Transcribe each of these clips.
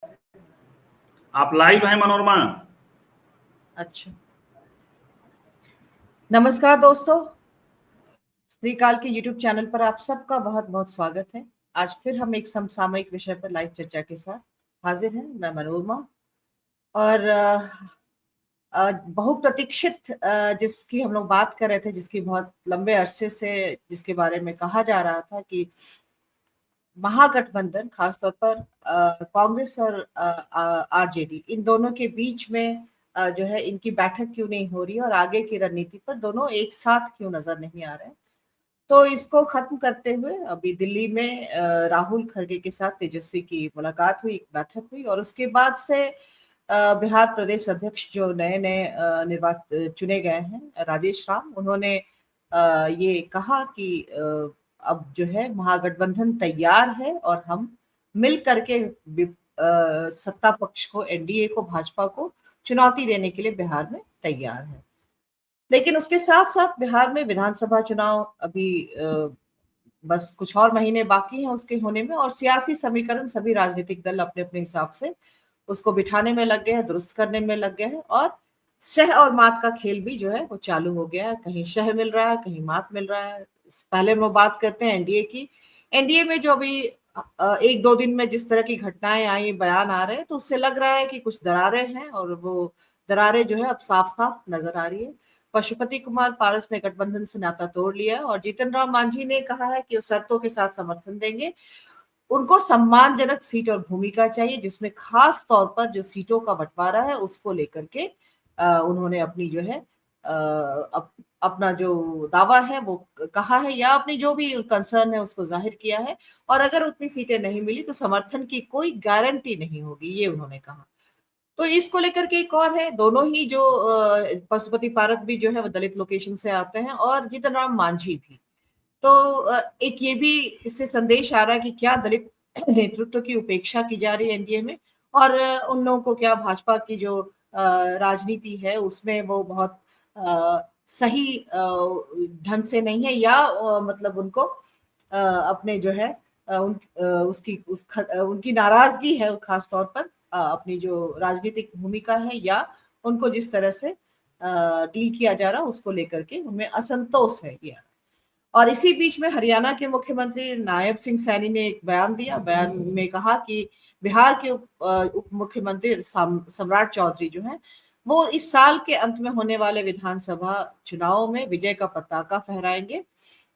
आप लाइव हैं मनोरमा? अच्छा। नमस्कार दोस्तों, श्रीकाल के YouTube चैनल पर आप सबका बहुत बहुत स्वागत है। आज फिर हम एक समसामयिक विषय पर लाइव चर्चा के साथ हाजिर हैं। मैं मनोरमा और बहुप्रतीक्षित जिसकी हम लोग बात कर रहे थे, जिसकी बहुत लंबे अरसे से जिसके बारे में कहा जा रहा था कि महागठबंधन, खासतौर पर कांग्रेस और आरजेडी, इन दोनों के बीच में जो है इनकी बैठक क्यों नहीं हो रही और आगे की रणनीति पर दोनों एक साथ क्यों नजर नहीं आ रहे। तो इसको खत्म करते हुए अभी दिल्ली में राहुल खड़गे के साथ तेजस्वी की मुलाकात हुई, एक बैठक हुई और उसके बाद से बिहार प्रदेश अध्यक्ष जो नए नए निर्वाचित चुने गए हैं, राजेश राम, उन्होंने ये कहा कि अब जो है महागठबंधन तैयार है और हम मिल करके सत्ता पक्ष को, एनडीए को, भाजपा को चुनौती देने के लिए बिहार में तैयार है। लेकिन उसके साथ साथ बिहार में विधानसभा चुनाव अभी बस कुछ और महीने बाकी हैं उसके होने में, और सियासी समीकरण सभी राजनीतिक दल अपने अपने हिसाब से उसको बिठाने में लग गए हैं, दुरुस्त करने में लग गए हैं, और सह और मात का खेल भी जो है वो चालू हो गया है। कहीं शह मिल रहा है, कहीं मात मिल रहा है। पहले हम बात करते हैं एनडीए की। एनडीए में जो अभी एक दो दिन में जिस तरह की घटनाएं आई, बयान आ रहे हैं, तो उससे लग रहा है कि कुछ दरारें हैं और वो दरारें जो है अब साफ साफ नजर आ रही है। पशुपति कुमार पारस ने गठबंधन से नाता तोड़ लिया और जीतन राम मांझी ने कहा है कि वो शर्तों के साथ समर्थन देंगे। उनको सम्मानजनक सीट और भूमिका चाहिए, जिसमें खास तौर पर जो सीटों का बंटवारा है उसको लेकर के उन्होंने अपनी जो है अपना जो दावा है वो कहा है, या अपनी जो भी कंसर्न है उसको जाहिर किया है। और अगर उतनी सीटें नहीं मिली तो समर्थन की कोई गारंटी नहीं होगी, ये उन्होंने कहा। तो इसको लेकर के एक और है, दोनों ही जो पशुपति पारस भी जो है वो दलित लोकेशन से आते हैं और जीतन राम मांझी भी। तो एक ये भी इससे संदेश आ रहा है कि क्या दलित नेतृत्व की उपेक्षा की जा रही है एनडीए में, और उन लोगों को क्या भाजपा की जो राजनीति है उसमें वो बहुत सही ढंग से नहीं है, या मतलब उनको अपने जो है उनकी नाराजगी है खास तौर पर अपनी जो राजनीतिक भूमिका है, या उनको जिस तरह से डील किया जा रहा है उसको लेकर के उनमें असंतोष है ये। और इसी बीच में हरियाणा के मुख्यमंत्री नायब सिंह सैनी ने एक बयान दिया। बयान में कहा कि बिहार के उप मुख्यमंत्री सम्राट चौधरी जो है वो इस साल के अंत में होने वाले विधानसभा चुनाव में विजय का पताका फहराएंगे।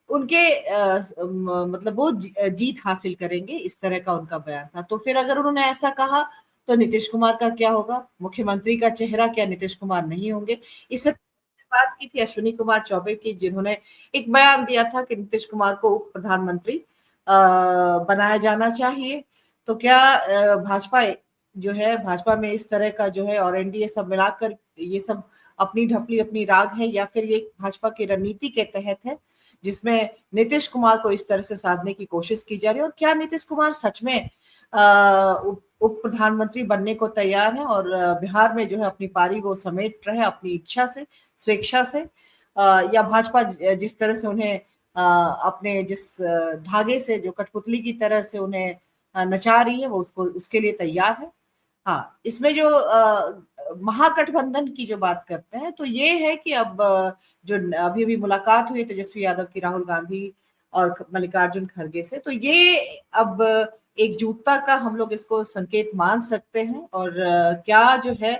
उनके मतलब वो जीत हासिल करेंगे, इस तरह का उनका बयान था। तो फिर अगर उन्होंने ऐसा कहा तो नीतीश कुमार का क्या होगा? मुख्यमंत्री का चेहरा क्या नीतीश कुमार नहीं होंगे? इससे बात की थी अश्विनी कुमार चौबे की, जिन्होंने एक बयान दिया था कि नीतीश कुमार को उप प्रधानमंत्री बनाया जाना चाहिए। तो क्या भाजपा जो है, भाजपा में इस तरह का जो है और एनडीए सब मिलाकर ये सब अपनी ढपली अपनी राग है, या फिर ये भाजपा की रणनीति के तहत है जिसमें नीतीश कुमार को इस तरह से साधने की कोशिश की जा रही है? और क्या नीतीश कुमार सच में उप प्रधानमंत्री बनने को तैयार है और बिहार में जो है अपनी पारी वो समेट रहे अपनी इच्छा से, स्वेच्छा से, या भाजपा जिस तरह से उन्हें अपने जिस धागे से, जो कठपुतली की तरह से उन्हें नचा रही है, वो उसको उसके लिए तैयार है। हाँ, इसमें जो महागठबंधन की जो बात करते हैं तो ये है कि अब जो अभी अभी मुलाकात हुई तेजस्वी यादव की राहुल गांधी और मल्लिकार्जुन खड़गे से, तो ये अब एकजुटता का हम लोग इसको संकेत मान सकते हैं। और क्या जो है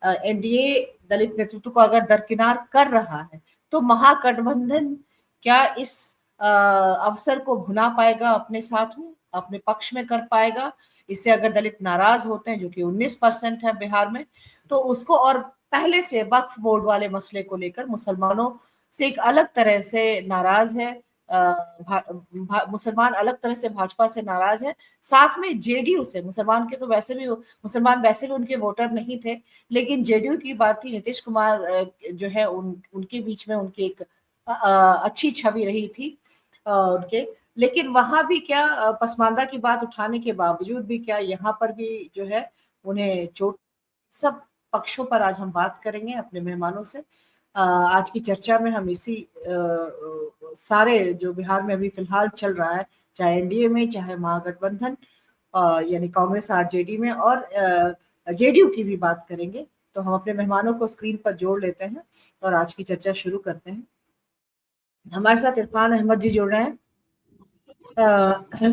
एनडीए दलित नेतृत्व को अगर दरकिनार कर रहा है तो महागठबंधन क्या इस अवसर को भुना पाएगा, अपने साथ में, अपने पक्ष में कर पाएगा? इससे अगर दलित नाराज होते हैं, जो कि 19% है बिहार में, तो उसको, और पहले से वक्फ बोर्ड वाले मसले को लेकर मुसलमानों से एक अलग तरह से नाराज है, मुसलमान अलग तरह से भाजपा से नाराज है। साथ में जेडीयू से, मुसलमान के तो वैसे भी, मुसलमान वैसे भी उनके वोटर नहीं थे, लेकिन जेडीयू की बात थी। नीतीश कुमार जो है उनके बीच में उनकी एक अच्छी छवि रही थी उनके। लेकिन वहां भी क्या पसमानदा की बात उठाने के बावजूद भी क्या यहाँ पर भी जो है उन्हें चोट, सब पक्षों पर आज हम बात करेंगे अपने मेहमानों से। आज की चर्चा में हम इसी सारे जो बिहार में अभी फिलहाल चल रहा है, चाहे एनडीए में, चाहे महागठबंधन, यानी कांग्रेस आरजेडी में, और जेडीयू की भी बात करेंगे। तो हम अपने मेहमानों को स्क्रीन पर जोड़ लेते हैं और आज की चर्चा शुरू करते हैं। हमारे साथ इरफान अहमद जी जुड़ रहे हैं,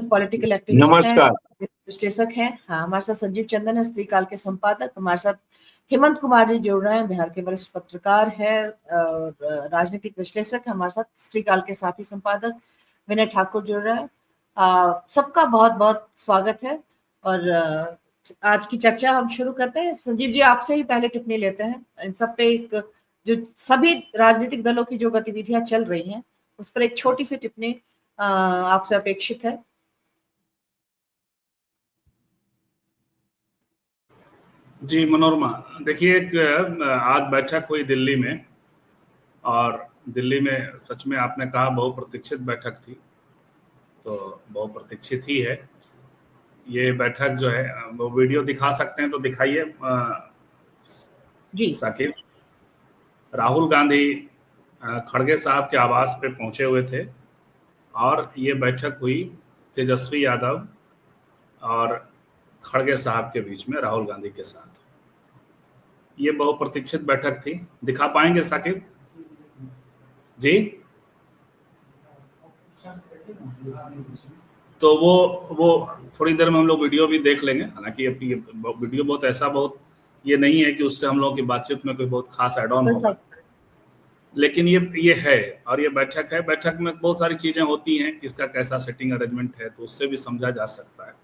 पॉलिटिकल एक्टिविस्ट हैं, नमस्कार। विश्लेषक हैं। हाँ, हमारे साथ संजीव चंदन है, स्त्रीकाल के संपादक। हमारे साथ हेमंत कुमार जी जुड़ रहे हैं, बिहार के वरिष्ठ पत्रकार है, राजनीतिक विश्लेषक है, हमारे साथ स्त्रीकाल के साथी संपादक विनय ठाकुर जुड़ रहे हैं। सबका बहुत बहुत स्वागत है और आज की चर्चा हम शुरू करते हैं। संजीव जी, आपसे ही पहले टिप्पणी लेते हैं इन सब पे। एक जो सभी राजनीतिक दलों की जो गतिविधियां चल रही हैं उस पर एक छोटी सी टिप्पणी आपसे अपेक्षित है। जी मनोरमा, देखिए एक आज बैठक हुई दिल्ली में, और दिल्ली में सच में आपने कहा बहुप्रतीक्षित बैठक थी, तो बहुप्रतीक्षित ही है ये बैठक जो है। वो वीडियो दिखा सकते हैं तो दिखाइए जी साकिब। राहुल गांधी खड़गे साहब के आवास पे पहुंचे हुए थे और ये बैठक हुई तेजस्वी यादव और खड़गे साहब के बीच में, राहुल गांधी के साथ। ये बहुप्रतीक्षित बैठक थी। दिखा पाएंगे साकिब जी? तो वो थोड़ी देर में हम लोग वीडियो भी देख लेंगे। हालांकि ये वीडियो बहुत ऐसा बहुत ये नहीं है कि उससे हम लोगों की बातचीत में कोई बहुत खास एड ऑन होगा, लेकिन ये है और ये बैठक है। बैठक में बहुत सारी चीजें होती हैं, किसका कैसा सेटिंग अरेंजमेंट है, तो उससे भी समझा जा सकता है।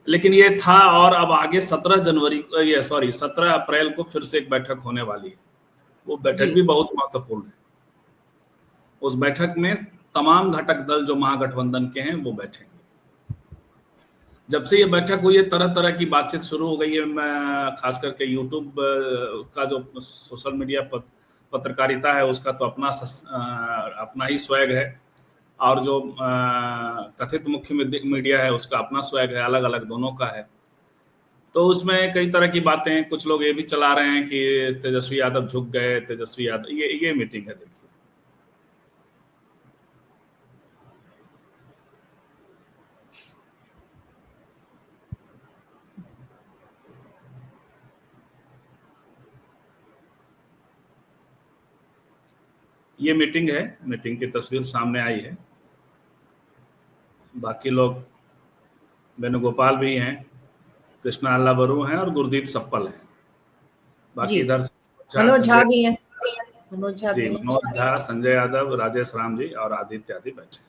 लेकिन ये था, और अब आगे 17 अप्रैल को फिर से एक बैठक होने वाली है। वो बैठक भी बहुत महत्वपूर्ण है। उस बैठक में तमाम घटक दल जो महागठबंधन के हैं वो बैठेंगे। जब से ये बैठक हुई है तरह तरह की बातचीत शुरू हो गई है। मैं खास करके यूट्यूब का जो सोशल मीडिया पत्रकारिता है उसका तो अपना ही स्वैग है, और जो कथित मुख्य मीडिया है उसका अपना स्वैग है, अलग अलग दोनों का है। तो उसमें कई तरह की बातें, कुछ लोग ये भी चला रहे हैं कि तेजस्वी यादव झुक गए, तेजस्वी यादव, ये मीटिंग है। देखिए ये मीटिंग है, मीटिंग की तस्वीर सामने आई है। बाकी लोग वेणुगोपाल भी हैं, कृष्णा अल्लाबरू हैं और गुरदीप सप्पल हैं। बाकी इधर मनोज झा भी हैं, मनोज झा, संजय यादव, राजेश राम जी और आदित्य आदि बैठे।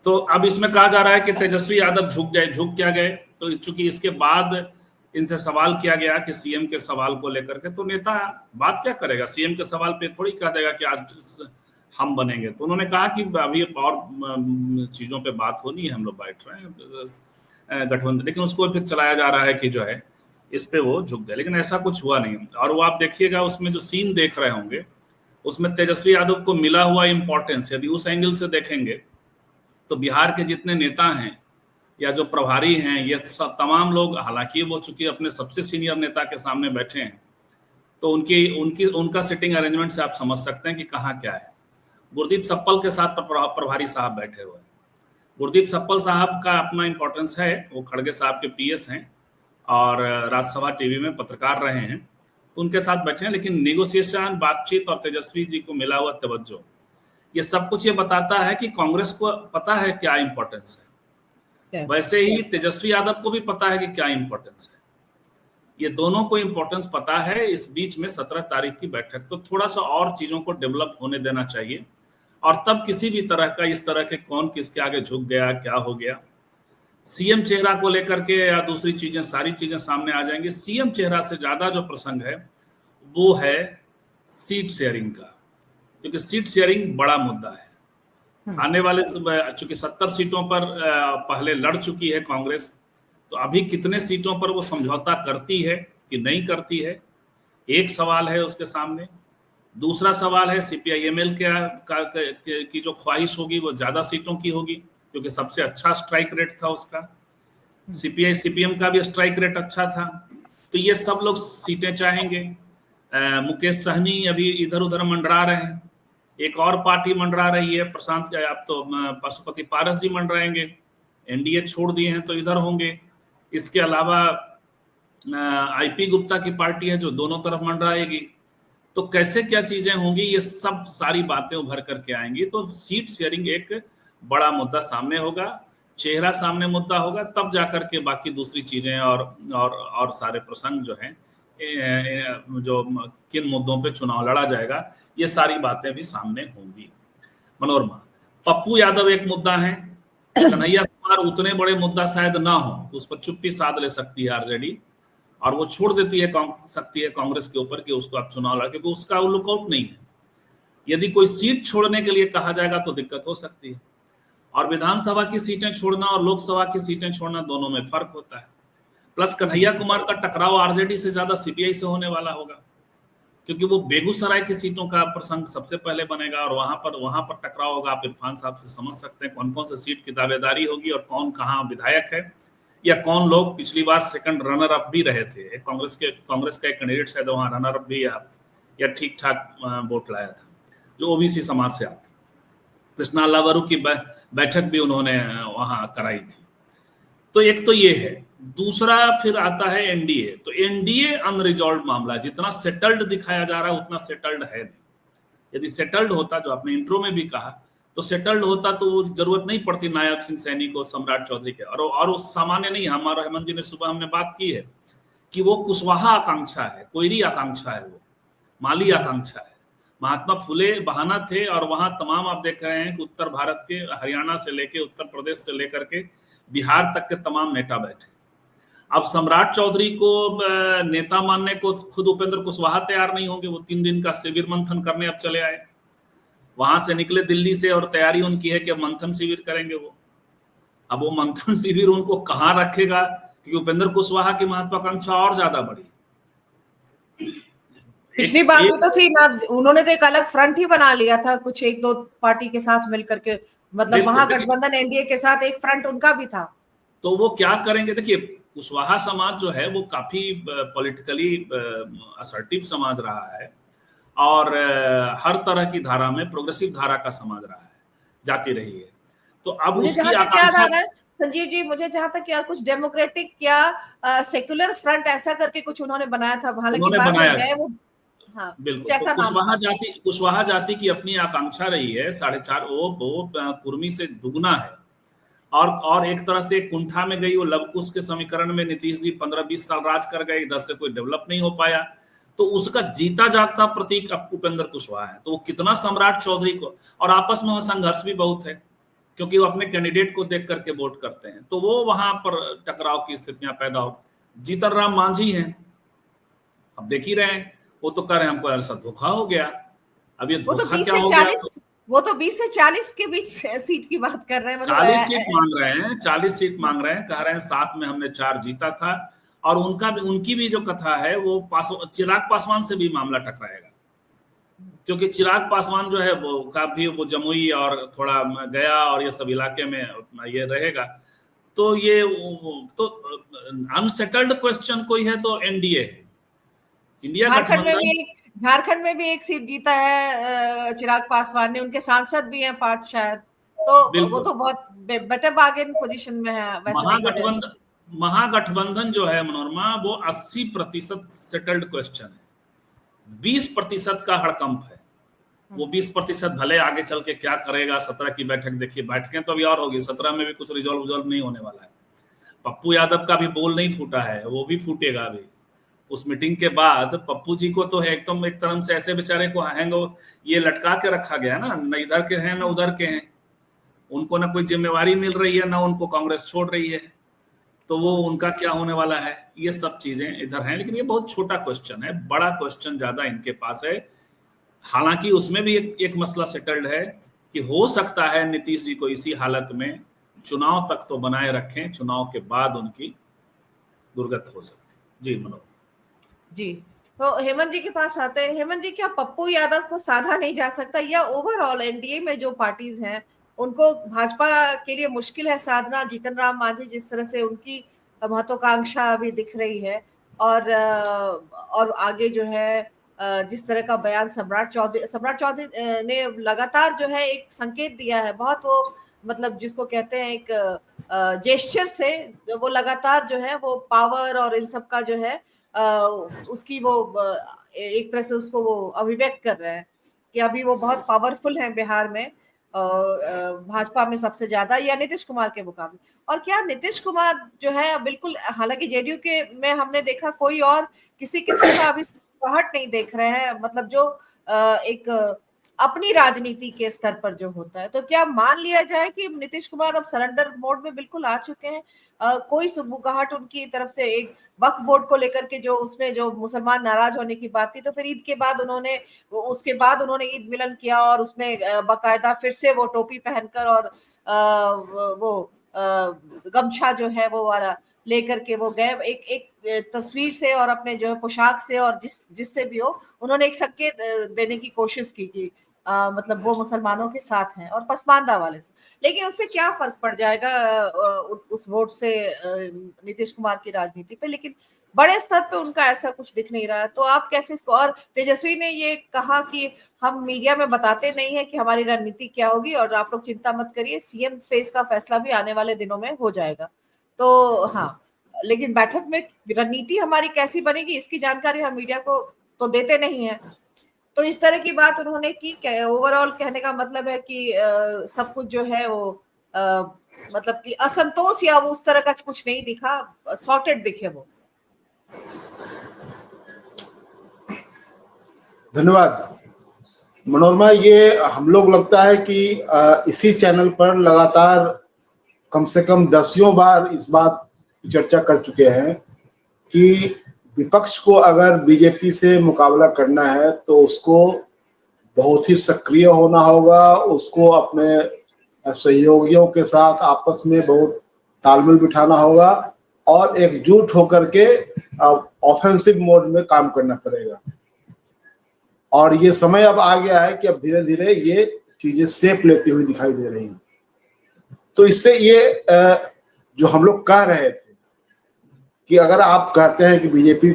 तो अब इसमें कहा जा रहा है कि तेजस्वी यादव झुक गए। झुक क्या गए? तो चूंकि इसके बाद इनसे सवाल किया गया कि सीएम के सवाल को लेकर के, तो नेता बात क्या करेगा? सीएम के सवाल पे थोड़ी कह देगा कि आज हम बनेंगे। तो उन्होंने कहा कि अभी और चीजों पे बात होनी है, हम लोग बैठ रहे हैं गठबंधन। लेकिन उसको फिर चलाया जा रहा है कि जो है इस पे वो झुक गए, लेकिन ऐसा कुछ हुआ नहीं। और वो आप देखिएगा उसमें जो सीन देख रहे होंगे उसमें तेजस्वी यादव को मिला हुआ इंपॉर्टेंस यदि उस एंगल से देखेंगे तो बिहार के जितने नेता हैं या जो प्रभारी हैं, ये सब तमाम लोग, हालांकि वो चूंकि अपने सबसे सीनियर नेता के सामने बैठे हैं तो उनका सिटिंग अरेंजमेंट से आप समझ सकते हैं कि कहाँ क्या है। गुरदीप सप्पल के साथ प्रभारी साहब बैठे हुए हैं। गुरदीप सप्पल साहब का अपना इंपॉर्टेंस है, वो खड़गे साहब के पीएस हैं और राज्यसभा टीवी में पत्रकार रहे हैं, तो उनके साथ बैठे हैं। लेकिन नेगोशिएशन, बातचीत और तेजस्वी जी को मिला हुआ तवज्जो, ये सब कुछ ये बताता है कि कांग्रेस को पता है क्या इंपॉर्टेंस है, वैसे ही तेजस्वी यादव को भी पता है कि क्या इंपॉर्टेंस है। ये दोनों को इंपॉर्टेंस पता है। इस बीच में 17 तारीख की बैठक, तो थोड़ा सा और चीजों को डेवलप होने देना चाहिए, और तब किसी भी तरह का इस तरह के कौन किसके आगे झुक गया, क्या हो गया, सीएम चेहरा को लेकर के या दूसरी चीजें, सारी चीजें सामने आ जाएंगी। सीएम चेहरा से ज्यादा जो प्रसंग है वो है सीट शेयरिंग का, क्योंकि सीट शेयरिंग बड़ा मुद्दा है। आने वाले, चूंकि 70 सीटों पर पहले लड़ चुकी है कांग्रेस, तो अभी कितने सीटों पर वो समझौता करती है कि नहीं करती है, एक सवाल है उसके सामने। दूसरा सवाल है सीपीआईएमएल की जो ख्वाहिश होगी वो ज्यादा सीटों की होगी, क्योंकि सबसे अच्छा स्ट्राइक रेट था उसका। सीपीआई सीपीएम का भी स्ट्राइक रेट अच्छा था, तो ये सब लोग सीटें चाहेंगे। मुकेश सहनी अभी इधर उधर मंडरा रहे हैं, एक और पार्टी मंडरा रही है, प्रशांत, आप तो पशुपति पारस जी मंडराएंगे, एनडीए छोड़ दिए हैं तो इधर होंगे। इसके अलावा आईपी गुप्ता की पार्टी है जो दोनों तरफ मंडराएगी। तो कैसे क्या चीजें होंगी, ये सब सारी बातें उभर करके आएंगी। तो सीट शेयरिंग एक बड़ा मुद्दा सामने होगा, चेहरा सामने मुद्दा होगा, तब जाकर के बाकी दूसरी चीजें और सारे प्रसंग जो हैं, जो किन मुद्दों पे चुनाव लड़ा जाएगा, ये सारी बातें भी सामने होंगी। मनोरमा, पप्पू यादव एक मुद्दा है, कन्हैया कुमार उतने बड़े मुद्दा शायद ना हो, उस पर चुप्पी साध ले सकती है आरजेडी, और वो छोड़ देती है सकती है कांग्रेस के ऊपर कि उसको आप चुनाव लड़ा, क्योंकि उसका लुकआउट नहीं है। यदि कोई सीट छोड़ने के लिए कहा जाएगा तो दिक्कत हो सकती है, और विधानसभा की सीटें छोड़ना और लोकसभा की सीटें छोड़ना दोनों में फर्क होता है। प्लस कन्हैया कुमार का टकराव आरजेडी से ज्यादा सीपीआई से होने वाला होगा, क्योंकि वो बेगूसराय की सीटों का प्रसंग सबसे पहले बनेगा, और वहां पर टकराव होगा। आप इरफान साहब से समझ सकते हैं कौन कौन से सीट की दावेदारी होगी और कौन कहाँ विधायक है, या कौन लोग पिछली बार सेकंड रनर अप भी रहे थे। कांग्रेस का एक कैंडिडेट शायद वहां रनर अप भी या ठीक ठाक वोट लाया था, जो ओबीसी समाज से आते। कृष्णा लावरू की बैठक भी उन्होंने वहां कराई थी। तो एक तो ये है। दूसरा फिर आता है एनडीए। तो एनडीए अनरिजॉल्व मामला, जितना सेटल्ड दिखाया जा रहा है उतना सेटल्ड है नहीं। यदि सेटल्ड होता, जो आपने इंट्रो में भी कहा, तो सेटल्ड होता तो वो जरूरत नहीं पड़ती नायब सिंह सैनी को, सम्राट चौधरी के, और उस सामान्य नहीं। हमारा हेमंत जी ने सुबह हमने बात की है कि वो कुशवाहा आकांक्षा है, कोयरी आकांक्षा है, वो माली आकांक्षा है। महात्मा फुले बहाना थे, और वहां तमाम आप देख रहे हैं कि उत्तर भारत के, हरियाणा से लेके उत्तर प्रदेश से लेकर के बिहार तक के तमाम नेता बैठे। अब सम्राट चौधरी को नेता मानने को खुद उपेंद्र कुशवाहा तैयार नहीं होंगे। वो 3 दिन का शिविर मंथन करने अब चले आए, वहां से निकले दिल्ली से, और तैयारी उनकी है कि अब मंथन शिविर करेंगे वो। अब वो मंथन शिविर उनको कहाँ रखेगा, क्योंकि उपेंद्र कुशवाहा की महत्वाकांक्षा और ज्यादा बड़ी। पिछली बार भी तो थी ना, उन्होंने तो एक अलग फ्रंट ही बना लिया था कुछ 1-2 पार्टी के साथ मिलकर के, मतलब महागठबंधन एनडीए के साथ एक फ्रंट उनका भी था। तो वो क्या करेंगे? देखिए, कुशवाहा समाज जो है वो काफी पॉलिटिकली असर्टिव समाज रहा है, और हर तरह की धारा में प्रोग्रेसिव धारा का समाज रहा है, जाती रही है। तो अब उसकी आकांक्षा, संजीव जी, मुझे जहां तक या कुछ डेमोक्रेटिक या सेक्युलर फ्रंट ऐसा करके कुछ उन्होंने बनाया था, हालांकि बाद में गए वो। हाँ, बिल्कुल। तो कुशवाहा जाति की अपनी आकांक्षा रही है 4.5, वो कुर्मी से दुगना है, और एक तरह से कुंठा में गई। वो लवकुश के समीकरण में नीतीश जी 15-20 साल राज कर गए, इधर से कोई डेवलप नहीं हो पाया। तो उसका जीता जागता प्रतीक उपेंद्र कुशवाहा है। तो वो कितना सम्राट चौधरी को, और आपस में संघर्ष भी बहुत है, क्योंकि वो अपने कैंडिडेट को देख करके वोट करते हैं, तो वो वहां पर टकराव की स्थितियां पैदा हो। जीतन राम मांझी हैं, अब देख ही रहे हैं, वो तो कह रहे हैं हमको ऐसा धोखा हो गया। अब ये धोखा क्या हो गया? वो तो 20 से 40 के बीच सीट की बात कर रहे हैं, 40 सीट मांग रहे हैं, 40 सीट मांग रहे हैं, कह रहे हैं 7 में हमने 4 जीता था। और उनकी भी जो कथा है वो चिराग पासवान से भी मामला टकराएगा, क्योंकि चिराग पासवान जो है वो काफी, वो जमुई और थोड़ा गया और ये सब इलाके में ये रहेगा। तो ये तो अनसेटल्ड क्वेश्चन कोई है तो एनडीए है, इंडिया गठबंधन। झारखंड में भी एक सीट जीता है चिराग पासवान ने, उनके सांसद भी हैं 5 शायद, तो वो तो बहुत बेटर बार्गेन पोजीशन में है। महागठबंधन जो है मनोरमा, वो 80% सेटल्ड क्वेश्चन है, 20% का हड़कंप है। वो 20% भले आगे चल के क्या करेगा। 17 की बैठक देखिए, बैठकें तो अभी और होगी, 17 में भी कुछ रिजॉल्व नहीं होने वाला है। पप्पू यादव का भी बोल नहीं फूटा है, वो भी फूटेगा अभी। उस मीटिंग के बाद पप्पू जी को तो एकदम एक तरह से ऐसे बेचारे को ये लटका के रखा गया ना, न इधर के हैं न उधर के हैं। उनको ना कोई जिम्मेवारी मिल रही है, ना उनको कांग्रेस छोड़ रही है। तो वो उनका क्या होने वाला है, ये सब चीजें इधर हैं। लेकिन ये बहुत छोटा क्वेश्चन है, बड़ा क्वेश्चन ज्यादा इनके पास है। हालांकि उसमें भी एक मसला सेटल्ड है कि हो सकता है नीतीश जी को इसी हालत में चुनाव तक तो बनाए रखें, चुनाव के बाद उनकी दुर्गति हो सकती है। जी मनोज जी, तो हेमंत जी के पास आते हैं। हेमंत जी, क्या पप्पू यादव को साधा नहीं जा सकता, या ओवरऑल एनडीए में जो पार्टीज हैं उनको भाजपा के लिए मुश्किल है साधना? जीतन राम मांझी जिस तरह से उनकी महत्वाकांक्षा अभी दिख रही है, और आगे जो है जिस तरह का बयान सम्राट चौधरी ने लगातार जो है एक संकेत दिया है, बहुत वो मतलब जिसको कहते हैं एक जेस्चर से वो लगातार जो है वो पावर और इन सब का जो है उसकी वो एक तरह से उसको वो अभिव्यक्त कर रहे हैं कि अभी वो बहुत पावरफुल है बिहार में, भाजपा में सबसे ज्यादा या नीतीश कुमार के मुकाबले। और क्या नीतीश कुमार जो है बिल्कुल, हालांकि जेडीयू के में हमने देखा कोई और किसी किस्म का अभी मुस्कुराहट नहीं देख रहे हैं, मतलब जो एक अपनी राजनीति के स्तर पर जो होता है, तो क्या मान लिया जाए कि नीतीश कुमार अब सरेंडर मोड में बिल्कुल आ चुके हैं? कोई सुगबुगाहट उनकी तरफ से एक वक्फ बोर्ड को लेकर के जो उसमें जो मुसलमान नाराज होने की बात थी, तो फिर ईद के बाद उसके बाद उन्होंने ईद मिलन किया और उसमें बाकायदा फिर से वो टोपी पहनकर और वो गमछा जो है वो वाला लेकर के वो गए, एक एक तस्वीर से और अपने जो है पोशाक से और जिससे भी हो उन्होंने एक संकेत देने की कोशिश की कि मतलब वो मुसलमानों के साथ हैं और पसमानदा वाले से। लेकिन उससे क्या फर्क पड़ जाएगा उस वोट से नीतीश कुमार की राजनीति पे? लेकिन बड़े स्तर पे उनका ऐसा कुछ दिख नहीं रहा है, तो आप कैसे इसको, और तेजस्वी ने ये कहा कि हम मीडिया में बताते नहीं है कि हमारी रणनीति क्या होगी और आप लोग चिंता मत करिए, सीएम फेस का फैसला भी आने वाले दिनों में हो जाएगा। तो हाँ, लेकिन बैठक में रणनीति हमारी कैसी बनेगी इसकी जानकारी हम मीडिया को तो देते नहीं है। तो इस तरह की बात उन्होंने की। ओवरऑल कहने का मतलब है कि सब कुछ जो है वो मतलब कि असंतोष या वो उस तरह का कुछ नहीं दिखा, सॉर्टेड दिखे वो। धन्यवाद मनोरमा। ये हम लोग लगता है कि इसी चैनल पर लगातार कम से कम दसियों बार इस बात की चर्चा कर चुके हैं कि विपक्ष को अगर बीजेपी से मुकाबला करना है तो उसको बहुत ही सक्रिय होना होगा, उसको अपने सहयोगियों के साथ आपस में बहुत तालमेल बिठाना होगा और एकजुट होकर के ऑफेंसिव मोड में काम करना पड़ेगा। और ये समय अब आ गया है कि अब धीरे धीरे ये चीजें शेप लेती हुई दिखाई दे रही हैं। तो इससे ये जो हम लोग कह रहे थे कि अगर आप कहते हैं कि बीजेपी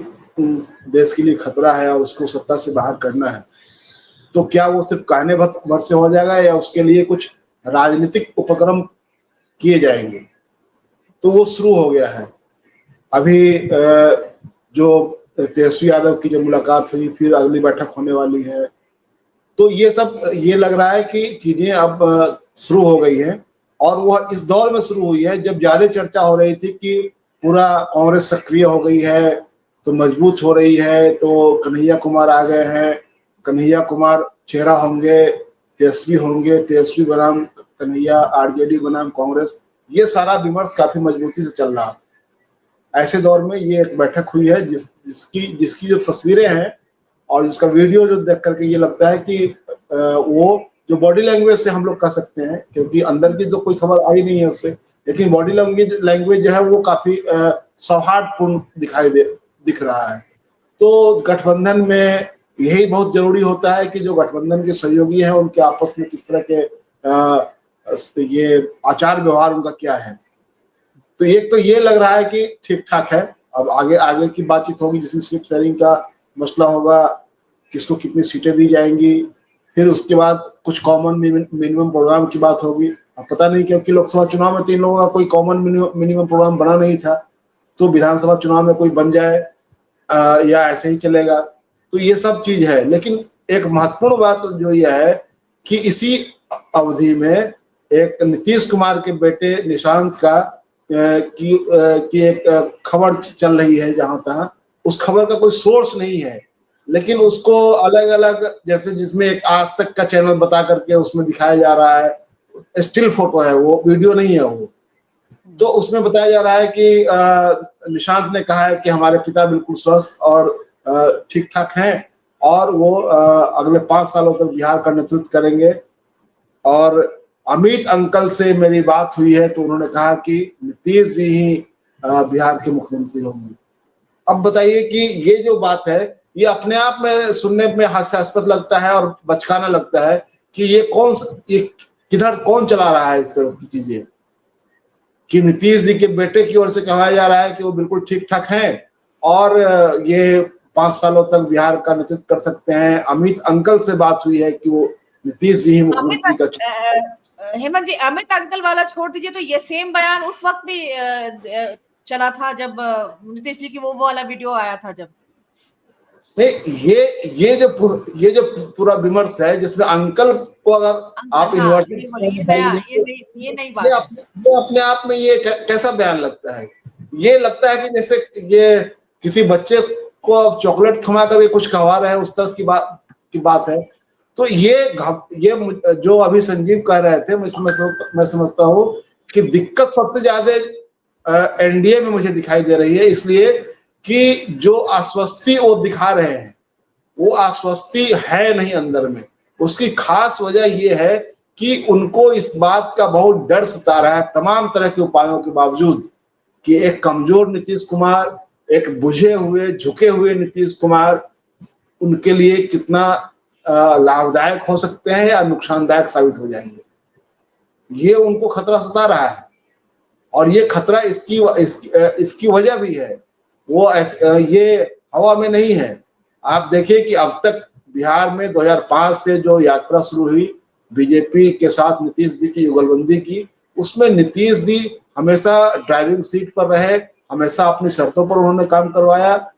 देश के लिए खतरा है और उसको सत्ता से बाहर करना है, तो क्या वो सिर्फ कहने भर से हो जाएगा या उसके लिए कुछ राजनीतिक उपक्रम किए जाएंगे? तो वो शुरू हो गया है। अभी जो तेजस्वी यादव की जो मुलाकात हुई, फिर अगली बैठक होने वाली है, तो ये सब ये लग रहा है कि चीजें अब शुरू हो गई हैं। और वह इस दौर में शुरू हुई है जब ज्यादा चर्चा हो रही थी कि पूरा कांग्रेस सक्रिय हो गई है, तो मजबूत हो रही है, तो कन्हैया कुमार आ गए हैं, कन्हैया कुमार चेहरा होंगे, तेजस्वी बनाम कन्हैया, आरजेडी बनाम कांग्रेस, ये सारा विमर्श काफी मजबूती से चल रहा था। ऐसे दौर में ये एक बैठक हुई है जिसकी जो तस्वीरें हैं और जिसका वीडियो जो देख करके ये लगता है कि वो जो बॉडी लैंग्वेज से हम लोग कह सकते हैं, क्योंकि अंदर की तो कोई खबर आई नहीं है उससे, लेकिन बॉडी लैंग्वेज जो है वो काफी सौहार्दपूर्ण दिख रहा है। तो गठबंधन में यही बहुत जरूरी होता है कि जो गठबंधन के सहयोगी हैं उनके आपस में किस तरह के ये आचार व्यवहार उनका क्या है। तो एक तो ये लग रहा है कि ठीक ठाक है। अब आगे की बातचीत होगी जिसमें सीट शेयरिंग का मसला होगा, किसको कितनी सीटें दी जाएंगी, फिर उसके बाद कुछ कॉमन मिनिमम प्रोग्राम की बात होगी। अब पता नहीं, क्योंकि लोकसभा चुनाव में 3 लोगों का कोई कॉमन मिनिमम प्रोग्राम बना नहीं था, तो विधानसभा चुनाव में कोई बन जाए या ऐसे ही चलेगा। तो ये सब चीज है। लेकिन एक महत्वपूर्ण बात जो यह है कि इसी अवधि में एक नीतीश कुमार के बेटे निशांत का की एक खबर चल रही है, जहां तहां उस खबर का कोई सोर्स नहीं है, लेकिन उसको अलग अलग, जैसे जिसमें एक आज तक का चैनल बता करके उसमें दिखाया जा रहा है, स्टिल फोटो है वो, वीडियो नहीं है वो। तो उसमें बताया जा रहा है कि निशांत ने कहा है कि हमारे पिता बिल्कुल स्वस्थ और ठीक ठाक हैं और वो अगले 5 सालों तक बिहार का नेतृत्व करेंगे। और अमित अंकल से मेरी बात हुई है तो उन्होंने कहा कि नीतीश जी ही बिहार के मुख्यमंत्री होंगे। अब बताइए कि ये जो बात है ये अपने आप में सुनने में हास्यास्पद लगता है और बचकाना लगता है कि ये किधर कौन चला रहा है इस तरह की चीजें, कि नीतीश जी के बेटे की ओर से कहा जा रहा है कि वो बिल्कुल ठीक ठाक हैं और ये 5 सालों तक बिहार का नेतृत्व कर सकते हैं। अमित अंकल से बात हुई है कि वो नीतीश जी ही मुख्यमंत्री का। हेमंत जी, अमित अंकल वाला छोड़ दीजिए, तो ये सेम बयान उस वक्त भी चला था जब नीतीश जी की वो वाला वीडियो आया था जब। नहीं, ये जो पूरा विमर्श है जिसमें अंकल को अगर आप इन्वर्टेड ये नई बात है। ये अपने आप में ये कैसा बयान लगता है? ये लगता है कि जैसे ये किसी बच्चे को आप चॉकलेट थमा करके कुछ खवा रहे हैं, उस तरह की बात है। तो ये जो अभी संजीव कह रहे थे, मैं समझता हूँ कि दिक्कत सबसे ज्यादा एनडीए में मुझे दिखाई दे रही है, इसलिए कि जो आश्वस्ति वो दिखा रहे हैं वो आश्वस्ति है नहीं अंदर में। उसकी खास वजह ये है कि उनको इस बात का बहुत डर सता रहा है तमाम तरह के उपायों के बावजूद कि एक कमजोर नीतीश कुमार, एक बुझे हुए झुके हुए नीतीश कुमार उनके लिए कितना लाभदायक हो सकते हैं या नुकसानदायक साबित हो जाएंगे। ये उनको खतरा सता रहा है और ये खतरा इसकी वजह भी है, वो ये हवा में नहीं है। आप देखिए कि अब तक बिहार में 2005 से जो यात्रा शुरू हुई बीजेपी के साथ नीतीश जी की युगलबंदी की, उसमें नीतीश जी हमेशा ड्राइविंग सीट पर रहे, हमेशा अपनी शर्तों पर उन्होंने काम करवाया,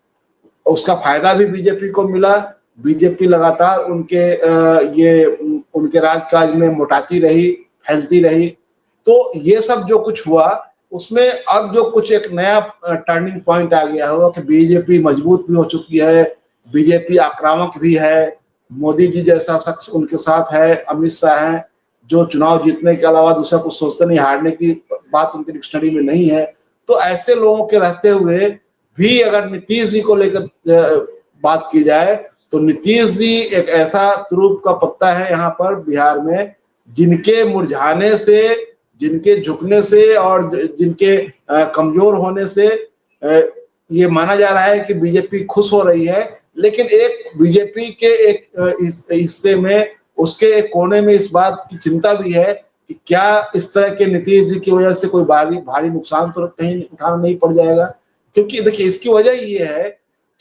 उसका फायदा भी बीजेपी को मिला। बीजेपी लगातार उनके राजकाज में मोटाती रही, फैलती रही। तो ये सब जो कुछ हुआ उसमें अब जो कुछ एक नया टर्निंग पॉइंट आ गया हो कि बीजेपी मजबूत भी हो चुकी है, बीजेपी आक्रामक भी है, मोदी जी जैसा शख्स उनके साथ है, अमित शाह है जो चुनाव जीतने के अलावा दूसरा कुछ सोचते नहीं, हारने की बात उनके डिक्शनरी में नहीं है। तो ऐसे लोगों के रहते हुए भी अगर नीतीश जी को लेकर बात की जाए तो नीतीश जी एक ऐसा तुरुप का पत्ता है यहाँ पर बिहार में, जिनके मुरझाने से, जिनके झुकने से और जिनके कमजोर होने से ये माना जा रहा है कि बीजेपी खुश हो रही है। लेकिन एक बीजेपी के एक हिस्से में, उसके एक कोने में इस बात की चिंता भी है कि क्या इस तरह के नीतीश जी की वजह से कोई भारी नुकसान तो कहीं उठाना नहीं पड़ जाएगा। क्योंकि देखिए इसकी वजह ये है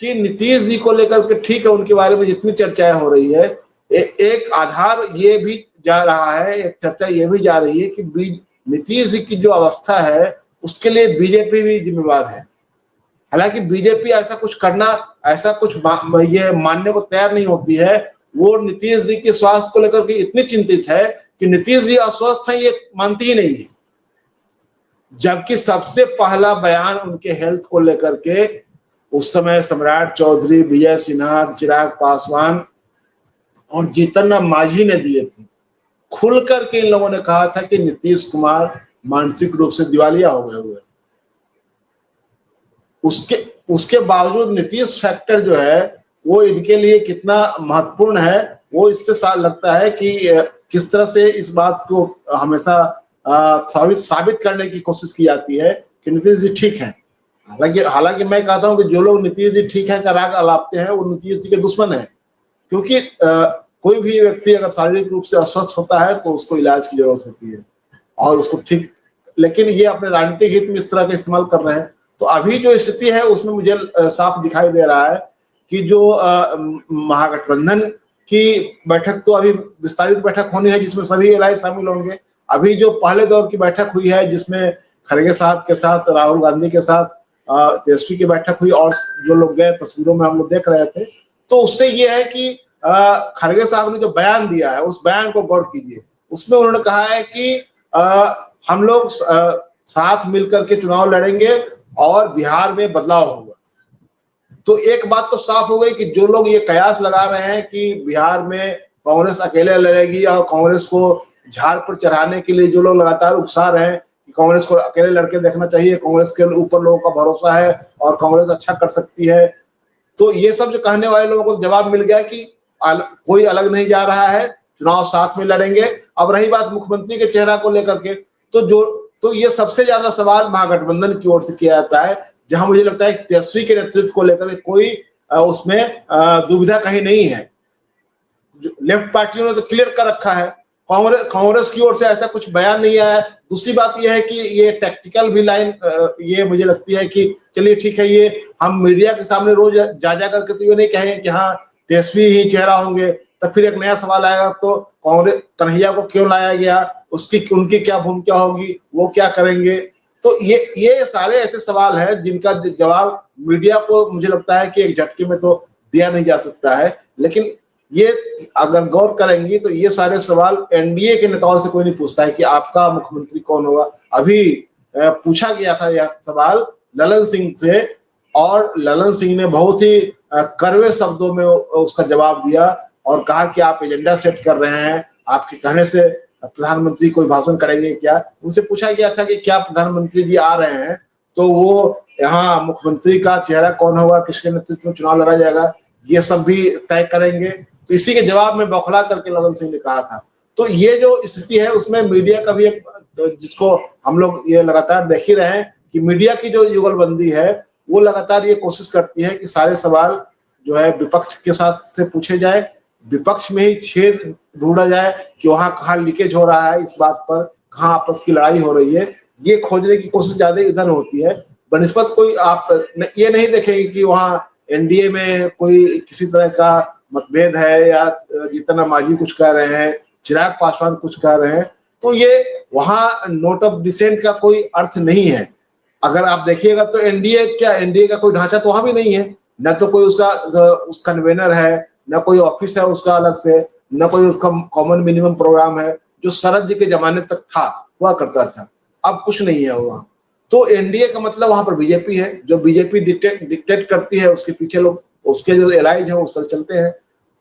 कि नीतीश जी को लेकर के, ठीक है उनके बारे में जितनी चर्चाएं हो रही है, एक आधार ये भी जा रहा है, एक चर्चा ये भी जा रही है कि नीतीश जी की जो अवस्था है उसके लिए बीजेपी भी जिम्मेवार है। हालांकि बीजेपी ऐसा कुछ ये मानने को तैयार नहीं होती है। वो नीतीश जी के स्वास्थ्य को लेकर के इतनी चिंतित है कि नीतीश जी अस्वस्थ हैं ये मानती ही नहीं है। जबकि सबसे पहला बयान उनके हेल्थ को लेकर के उस समय सम्राट चौधरी, विजय सिन्हा, चिराग पासवान और जीतन राम मांझी ने दिए थे। खुल करके इन लोगों ने कहा था कि नीतीश कुमार मानसिक रूप से दिवालिया हो गए हुए। उसके बावजूद नीतीश फैक्टर जो है वो इनके लिए कितना महत्वपूर्ण है, वो इससे लगता है कि किस तरह से इस बात को हमेशा साबित करने की कोशिश की जाती है कि नीतीश जी ठीक हैं। हालांकि मैं कहता हूं कि जो लोग नीतीश जी ठीक है का राग अलापते हैं वो नीतीश जी के दुश्मन है। क्योंकि कोई भी व्यक्ति अगर शारीरिक रूप से अस्वस्थ होता है तो उसको इलाज की जरूरत होती है और उसको ठीक, लेकिन ये अपने राजनीतिक हित में इस तरह का इस्तेमाल कर रहे हैं। तो अभी जो स्थिति है उसमें मुझे साफ दिखाई दे रहा है कि जो महागठबंधन की बैठक तो अभी विस्तारित बैठक होनी है जिसमें सभी एलआई शामिल होंगे। अभी जो पहले दौर की बैठक हुई है जिसमें खड़गे साहब के साथ, राहुल गांधी के साथ तेजस्वी की बैठक हुई और जो लोग गए तस्वीरों में हम लोग देख रहे थे, तो उससे ये है कि खड़गे साहब ने जो बयान दिया है उस बयान को गौर कीजिए। उसमें उन्होंने कहा है कि हम लोग साथ मिलकर के चुनाव लड़ेंगे और बिहार में बदलाव होगा। तो एक बात तो साफ हो गई कि जो लोग ये कयास लगा रहे हैं कि बिहार में कांग्रेस अकेले लड़ेगी और कांग्रेस को झाड़ पर चढ़ाने के लिए जो लोग लगातार उकसा रहे हैं कि कांग्रेस को अकेले लड़के देखना चाहिए, कांग्रेस के ऊपर लोगों का भरोसा है और कांग्रेस अच्छा कर सकती है, तो ये सब जो कहने वाले लोगों को जवाब मिल गया कि कोई अलग नहीं जा रहा है, चुनाव साथ में लड़ेंगे। अब रही बात मुख्यमंत्री के चेहरा को लेकर के, तो ये सबसे ज्यादा सवाल महागठबंधन की ओर से किया जाता है, जहां मुझे लगता है तेजस्वी के नेतृत्व को लेकर कोई उसमें दुविधा कहीं नहीं है। लेफ्ट पार्टियों ने तो क्लियर कर रखा है, कांग्रेस की ओर से ऐसा कुछ बयान नहीं आया। दूसरी बात यह है कि ये टैक्टिकल भी लाइन ये मुझे लगती है कि चलिए ठीक है, ये हम मीडिया के सामने रोज जा जा करके तो ये नहीं कहेंगे कि हाँ तेजस्वी ही चेहरा होंगे, तब फिर एक नया सवाल आएगा तो कांग्रेस कन्हैया को क्यों लाया गया, उसकी उनकी क्या भूमिका होगी, वो क्या करेंगे। तो ये सारे ऐसे सवाल हैं जिनका जवाब मीडिया को मुझे लगता है कि एक झटके में तो दिया नहीं जा सकता है। लेकिन ये अगर गौर करेंगी तो ये सारे सवाल एनडीए के नेताओं से कोई नहीं पूछता है कि आपका मुख्यमंत्री कौन होगा। अभी पूछा गया था यह सवाल ललन सिंह से, और ललन सिंह ने बहुत ही कड़वे शब्दों में उसका जवाब दिया और कहा कि आप एजेंडा सेट कर रहे हैं, आपके कहने से प्रधानमंत्री कोई भाषण करेंगे क्या। उनसे पूछा गया था कि क्या प्रधानमंत्री जी आ रहे हैं तो वो यहाँ मुख्यमंत्री का चेहरा कौन होगा, किसके नेतृत्व में चुनाव लड़ा जाएगा, ये सब भी तय करेंगे। तो इसी के जवाब में बौखला करके ललन सिंह ने कहा था। तो ये जो स्थिति है उसमें मीडिया का भी एक, जिसको हम लोग ये लगातार देख ही रहे हैं कि मीडिया की जो युगलबंदी है वो लगातार ये कोशिश करती है कि सारे सवाल जो है विपक्ष के साथ से पूछे जाए, विपक्ष में ही छेद ढूंढा जाए कि वहां कहाँ लीकेज हो रहा है, इस बात पर कहाँ आपस की लड़ाई हो रही है, ये खोजने की कोशिश ज्यादा इधर होती है। बनिस्बत कोई आप ये नहीं देखेंगे कि वहां एनडीए में कोई किसी तरह का मतभेद है या जीतन राम मांझी कुछ कह रहे हैं, चिराग पासवान कुछ कह रहे हैं, तो ये वहां नोट ऑफ डिसेंट का कोई अर्थ नहीं है। अगर आप देखिएगा तो एनडीए का कोई ढांचा तो वहां भी नहीं है, न तो कोई उसका कन्वेनर है, न कोई ऑफिस है उसका अलग से, न कोई उसका कॉमन मिनिमम प्रोग्राम है जो शरद जी के जमाने तक था, हुआ करता था, अब कुछ नहीं है वहां। तो एनडीए का मतलब वहां पर बीजेपी है, जो बीजेपी डिक्टेट करती है, उसके पीछे लोग, उसके जो एलाइज है उस तरह चलते हैं।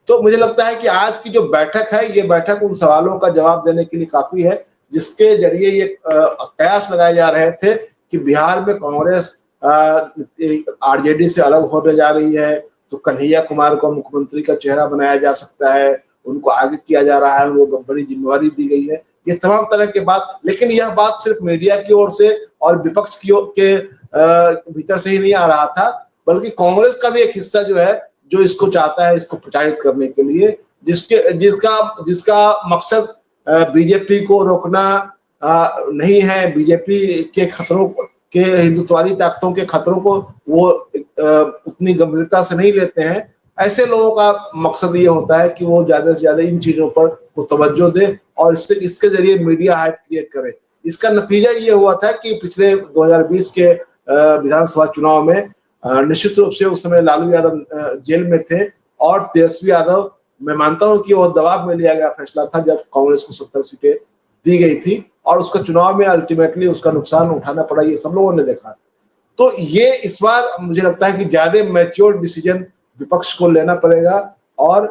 तो मुझे लगता है कि आज की जो बैठक है, ये बैठक उन सवालों का जवाब देने के लिए काफी है, जिसके जरिए ये कयास लगाए जा रहे थे कि बिहार में कांग्रेस आरजेडी से अलग होने जा रही है, तो कन्हैया कुमार को मुख्यमंत्री का चेहरा बनाया जा सकता है, उनको आगे किया जा रहा है, उनको बड़ी जिम्मेवारी दी गई है, ये तमाम तरह के बात। लेकिन यह बात सिर्फ मीडिया की ओर से और विपक्ष की ओर के भीतर से ही नहीं आ रहा था, बल्कि कांग्रेस का भी एक हिस्सा जो है जो इसको चाहता है, इसको प्रचारित करने के लिए, जिसका मकसद बीजेपी को रोकना नहीं है, बीजेपी के खतरों के, हिंदुत्ववादी ताकतों के खतरों को वो उतनी गंभीरता से नहीं लेते हैं। ऐसे लोगों का मकसद ये होता है कि वो ज्यादा से ज्यादा इन चीजों पर वो तवज्जो दे और इसके जरिए मीडिया हाइप क्रिएट करे। इसका नतीजा ये हुआ था कि पिछले 2020 के विधानसभा चुनाव में निश्चित रूप से उस समय लालू यादव जेल में थे और तेजस्वी यादव, मैं मानता हूं कि वो दबाव में लिया गया फैसला था जब कांग्रेस को 70 सीटें दी गई थी और उसका चुनाव में अल्टीमेटली उसका नुकसान उठाना पड़ा, ये सब लोगों ने देखा। तो ये इस बार मुझे लगता है कि ज्यादा मैच्योर डिसीजन विपक्ष को लेना पड़ेगा और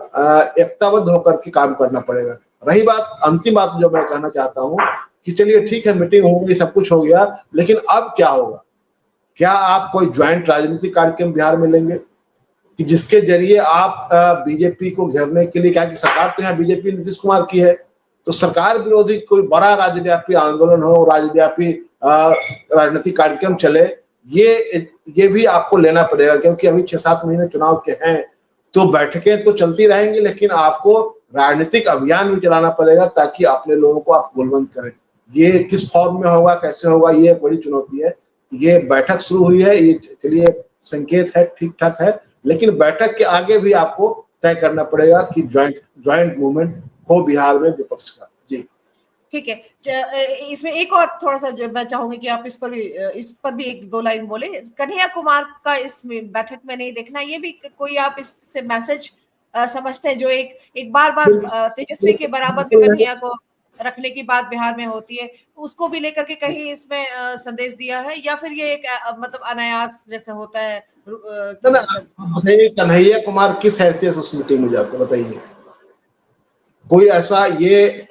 एकताबद्ध होकर के काम करना पड़ेगा। रही बात, अंतिम बात जो मैं कहना चाहता हूँ कि चलिए ठीक है, मीटिंग हो गई, सब कुछ हो गया, लेकिन अब क्या होगा? क्या आप कोई ज्वाइंट राजनीतिक कार्यक्रम बिहार में लेंगे कि जिसके जरिए आप बीजेपी को घेरने के लिए, क्या कि सरकार तो यहाँ बीजेपी नीतीश कुमार की है, तो सरकार विरोधी कोई बड़ा राज्यव्यापी आंदोलन हो, राज्यव्यापी राजनीतिक कार्यक्रम चले, ये भी आपको लेना पड़ेगा। क्योंकि अभी 6-7 महीने चुनाव के हैं, तो बैठकें तो चलती रहेंगी, लेकिन आपको राजनीतिक अभियान भी चलाना पड़ेगा ताकि अपने लोगों को आप गोलबंद करें। ये किस फॉर्म में होगा, कैसे होगा, ये एक बड़ी चुनौती है। ये बैठक शुरू हुई है, ये चलिए संकेत है, ठीक ठाक है, लेकिन बैठक के आगे भी आपको तय करना पड़ेगा कि ज्वाइंट मूवमेंट हो बिहार में विपक्ष का। जी ठीक है, इसमें एक और थोड़ा सा जो मैं चाहूंगी कि आप इस पर भी 1-2 लाइन बोले। कन्हैया कुमार का इस बैठक में नहीं देखना, ये भी कोई आप इससे मैसेज समझते हैं जो एक बार तेजस्वी के बराबर में कन्हैया को रखने की बात बिहार में होती है, उसको भी लेकर के कहीं इसमें संदेश दिया है, या फिर ये एक मतलब अनायास जैसे होता है? बताइए, कन्हैया कुमार किस हैसियत से उस मीटिंग में जाते, बताइए कोई ऐसा, ये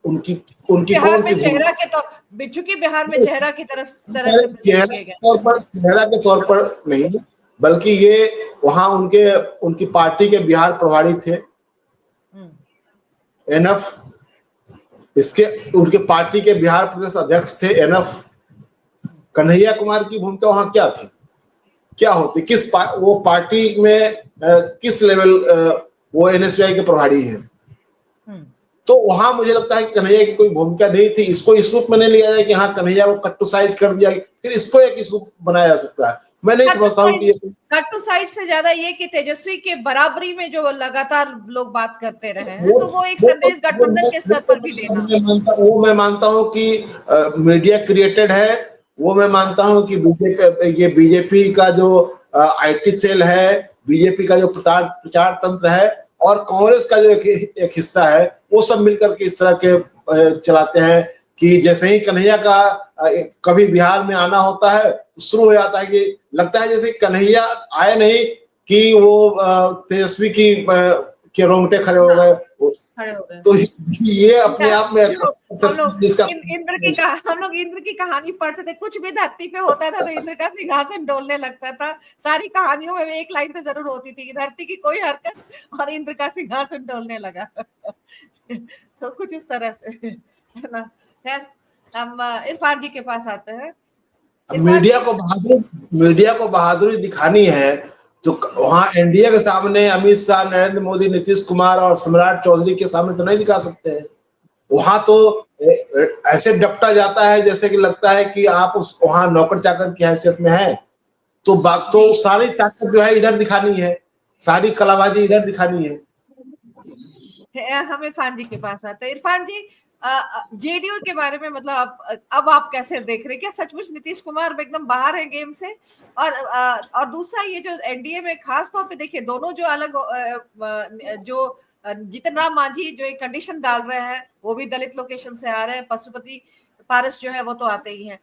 उनकी कौन सी चेहरा के तो चूंकि बिहार में चेहरा की तरह चेहरा के तौर पर नहीं, बल्कि ये वहां उनकी पार्टी के बिहार प्रभारी थे एनएफ, इसके उनके पार्टी के बिहार प्रदेश अध्यक्ष थे एनएफ। कन्हैया कुमार की भूमिका वहां क्या थी, क्या होती, वो पार्टी में किस लेवल, वो एनएसयूआई के प्रभारी हैं, तो वहां मुझे लगता है कि कन्हैया की कोई भूमिका नहीं थी। इसको इस रूप में नहीं लिया जाए कि हाँ कन्हैया को कट टू साइड कर दिया, फिर इसको एक इशू बनाया जा सकता है। मैं नहीं समझता हूँ कि कट टू साइड से ज्यादा ये कि तेजस्वी के बराबरी में जो लगातार लोग बात करते रहे हैं, तो वो एक संदेश गठबंधन के स्तर पर भी देना। वो मैं मानता हूँ कि मीडिया क्रिएटेड है, वो मैं मानता हूँ कि बीजेपी का जो आईटी सेल है, बीजेपी का जो प्रचार तंत्र है और कांग्रेस का जो एक हिस्सा है, वो सब मिलकर के इस तरह के चलाते हैं कि जैसे ही कन्हैया का कभी बिहार में आना होता है तो शुरू हो जाता है कि लगता है जैसे कन्हैया आए नहीं कि वो तेजस्वी के रोंगटे खड़े हो गए। तो ये अपने आप में हम लोग इंद्र की कहानी पढ़ते थे, कुछ भी धरती पे होता था तो इंद्र का सिंहासन डोलने लगता था। सारी कहानियों में एक लाइन तो जरूर होती थी कि धरती की कोई हरकत और इंद्र का सिंहासन डोलने लगा। तो कुछ इस तरह से है ना। खैर, हम इरफान जी के पास आते हैं। मीडिया को बहादुरी दिखानी है तो वहां एनडीए के सामने अमित शाह, नरेंद्र मोदी, नीतीश कुमार और सम्राट चौधरी के सामने तो नहीं दिखा सकते हैं। वहां तो ऐसे डपटा जाता है जैसे कि लगता है कि आप वहां नौकर चाकर की हैसियत में है। तो सारी ताकत जो है इधर दिखानी है, सारी कलाबाजी इधर दिखानी है। हम इरफान जी के पास आते हैं। इरफान जी, जेडीयू के बारे में मतलब अब आप कैसे देख रहे हैं? क्या सचमुच नीतीश कुमार एकदम बाहर है गेम से? और दूसरा, ये जो एनडीए में खास तौर पे देखिए, दोनों जो अलग जो जीतन राम मांझी जो एक कंडीशन डाल रहे हैं, वो भी दलित लोकेशन से आ रहे हैं, पशुपति पारस जो है वो तो आते ही हैं,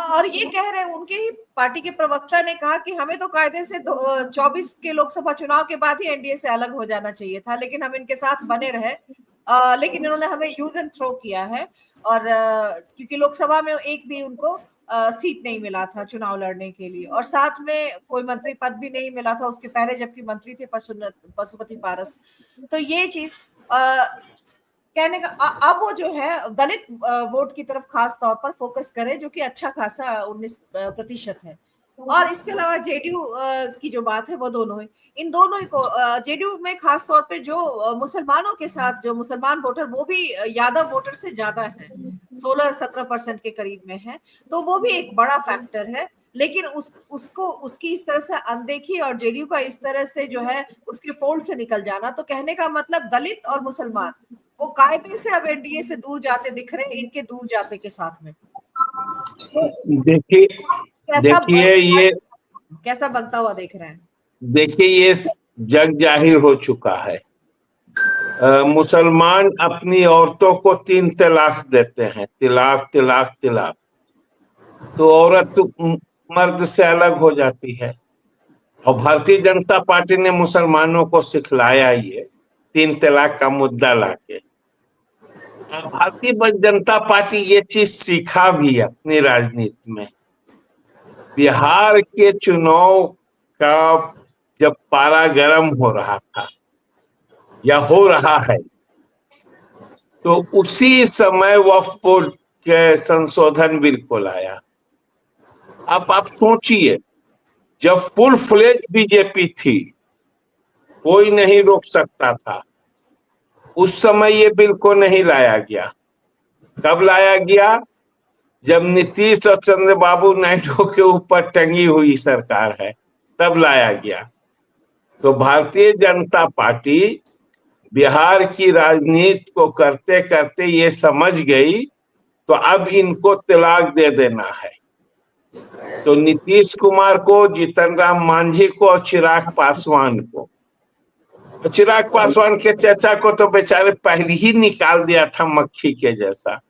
और ये कह रहे हैं, उनके ही पार्टी के प्रवक्ता ने कहा कि हमें तो कायदे से 24 के लोकसभा चुनाव के बाद ही एनडीए से अलग हो जाना चाहिए था, लेकिन हम इनके साथ बने रहे। लेकिन इन्होंने हमें यूज एंड थ्रो किया है, और क्योंकि लोकसभा में एक भी उनको सीट नहीं मिला था चुनाव लड़ने के लिए, और साथ में कोई मंत्री पद भी नहीं मिला था उसके पहले, जबकि मंत्री थे पशुपति पारस। तो ये चीज कहने का अब वो जो है दलित वोट की तरफ खास तौर पर फोकस करे, जो कि अच्छा खासा 19% है। और इसके अलावा जेडीयू की जो बात है वो दोनों है, इन दोनों को जेडीयू में खास तौर पे जो मुसलमानों के साथ जो मुसलमान वोटर, वो भी यादव वोटर से ज्यादा है, 16-17% के करीब में है, तो वो भी एक बड़ा फैक्टर है। लेकिन उसकी इस तरह से अनदेखी और जेडीयू का इस तरह से जो है उसके फोल्ड से निकल जाना, तो कहने का मतलब दलित और मुसलमान वो कायदे से अब एनडीए से दूर जाते दिख रहे हैं, इनके दूर जाते के साथ में। देखिए ये कैसा बनता हुआ देख रहे हैं? देखिए ये जग जाहिर हो चुका है। मुसलमान अपनी औरतों को 3 तलाक देते हैं, तिलाक तिलाक तिलाक, तो औरत मर्द से अलग हो जाती है। और भारतीय जनता पार्टी ने मुसलमानों को सिखलाया ये 3 तलाक का मुद्दा लाके। भारतीय जनता पार्टी ये चीज सीखा भी अपनी राजनीति में। बिहार के चुनाव का जब पारा गर्म हो रहा था या हो रहा है, तो उसी समय वक्फ बोर्ड के संशोधन बिल को लाया। अब आप सोचिए, जब फुल फ्लेज बीजेपी थी, कोई नहीं रोक सकता था, उस समय ये बिल को नहीं लाया गया। कब लाया गया? जब नीतीश और चंद्रबाबू नायडू के ऊपर टंगी हुई सरकार है, तब लाया गया। तो भारतीय जनता पार्टी बिहार की राजनीति को करते करते ये समझ गई, तो अब इनको तलाक दे देना है। तो नीतीश कुमार को, जीतन राम मांझी को और चिराग पासवान को, चिराग पासवान के चचा को तो बेचारे पहले ही निकाल दिया था मक्खी के जैसा,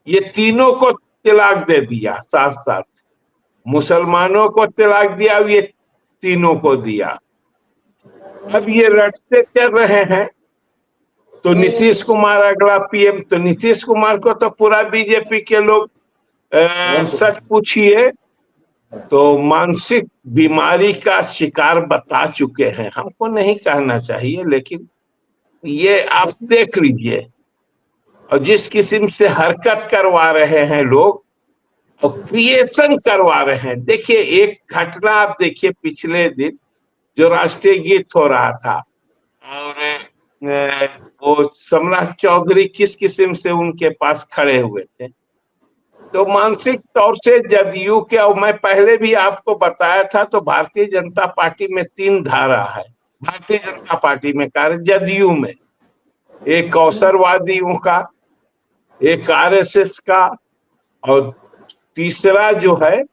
ये तीनों को तलाक दे दिया साथ साथ। मुसलमानों को तलाक दिया, ये तीनों को दिया। अब ये रटते चल रहे हैं। तो नीतीश कुमार अगला पीएम, तो नीतीश कुमार को तो पूरा बीजेपी के लोग सच पूछिए तो मानसिक बीमारी का शिकार बता चुके हैं। हमको नहीं कहना चाहिए, लेकिन ये आप देख लीजिए, और जिस किस्म से हरकत करवा रहे हैं लोग और क्रिएशन करवा रहे हैं। देखिए एक घटना आप देखिए, पिछले दिन जो राष्ट्रीय गीत हो रहा था और वो सम्राट चौधरी किस किस्म से उनके पास खड़े हुए थे, तो मानसिक तौर से जदयू के, और मैं पहले भी आपको बताया था, तो भारतीय जनता पार्टी में 3 धारा है। भारतीय जनता पार्टी में कार्य, जदयू में एक अवसरवादियों का, एक आरएसएस का, और तीसरा जो है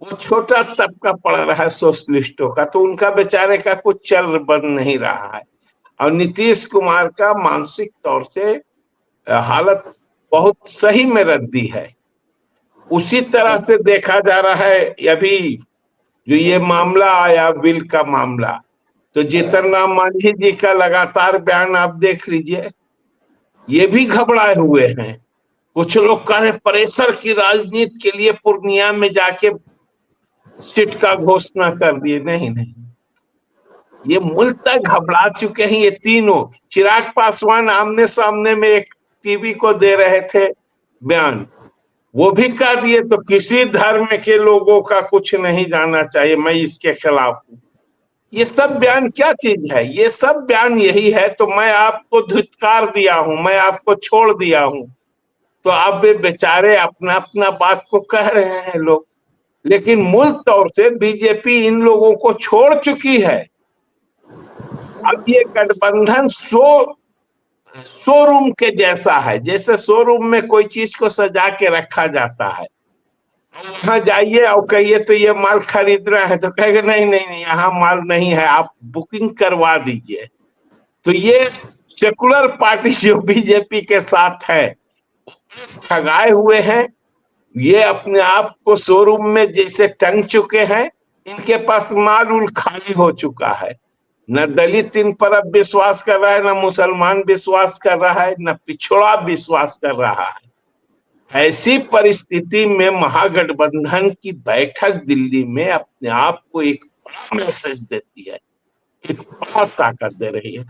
वो छोटा तबका पड़ रहा है सोशलिस्टों का। तो उनका बेचारे का कुछ चल बन नहीं रहा है। और नीतीश कुमार का मानसिक तौर से हालत बहुत सही में रद्दी है। उसी तरह से देखा जा रहा है अभी जो ये मामला आया, विल का मामला, तो जीतन राम मांझी जी का लगातार बयान आप देख लीजिए, ये भी घबराए हुए हैं। कुछ लोग कह रहे प्रेशर की राजनीति के लिए पूर्णिया में जाके सीट का घोषणा कर दिए। नहीं नहीं, ये मूलतः घबरा चुके हैं ये तीनों। चिराग पासवान आमने सामने में एक टीवी को दे रहे थे बयान, वो भी कह दिए तो किसी धर्म के लोगों का कुछ नहीं जाना चाहिए, मैं इसके खिलाफ हूं। ये सब बयान क्या चीज है? ये सब बयान यही है, तो मैं आपको धिक्कार दिया हूं, मैं आपको छोड़ दिया हूं। तो अब वे बेचारे अपना अपना बात को कह रहे हैं लोग, लेकिन मूल तौर से बीजेपी इन लोगों को छोड़ चुकी है। अब ये गठबंधन शोरूम के जैसा है, जैसे शोरूम में कोई चीज को सजा के रखा जाता है। वहां जाइए और कहिए तो ये माल खरीदना है, तो कहेगा नहीं नहीं नहीं, यहाँ माल नहीं है, आप बुकिंग करवा दीजिए। तो ये सेकुलर पार्टी जो बीजेपी के साथ है, ठगाए हुए हैं। ये अपने आप को शोरूम में जैसे टंग चुके हैं। इनके पास माल उल खाली हो चुका है। न दलित इन पर अब विश्वास कर रहा है, न मुसलमान विश्वास कर रहा है, न पिछड़ा विश्वास कर रहा है। ऐसी परिस्थिति में महागठबंधन की बैठक दिल्ली में अपने आप को एक बड़ा मैसेज देती है, एक बड़ा ताकत दे रही है।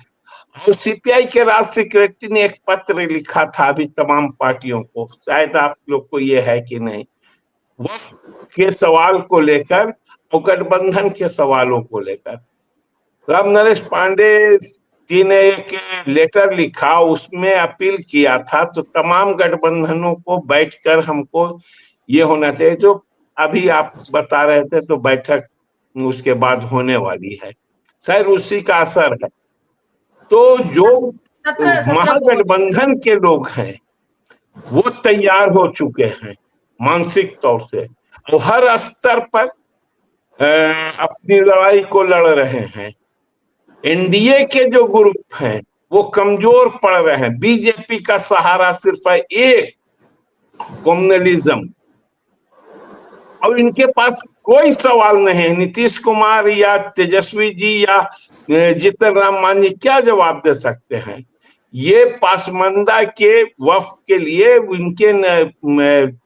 और सीपीआई के राष्ट्रीय सेक्रेटरी ने एक पत्र लिखा था अभी तमाम पार्टियों को, शायद आप लोग को ये है कि नहीं, वक्त के सवाल को लेकर और गठबंधन के सवालों को लेकर। राम नरेश पांडे जी ने एक लेटर लिखा, उसमें अपील किया था तो तमाम गठबंधनों को बैठकर हमको ये होना चाहिए, जो अभी आप बता रहे थे, तो बैठक उसके बाद होने वाली है, शायद उसी का असर है। तो जो महागठबंधन के लोग हैं वो तैयार हो चुके हैं मानसिक तौर से, वो हर स्तर पर अपनी लड़ाई को लड़ रहे हैं। एनडीए के जो ग्रुप हैं वो कमजोर पड़ रहे हैं। बीजेपी का सहारा सिर्फ है एक, कम्युनलिज्म, और इनके पास कोई सवाल नहीं है। नीतीश कुमार या तेजस्वी जी या जीतन राम मांझी क्या जवाब दे सकते हैं? ये पासमानदा के वफ्द के लिए इनके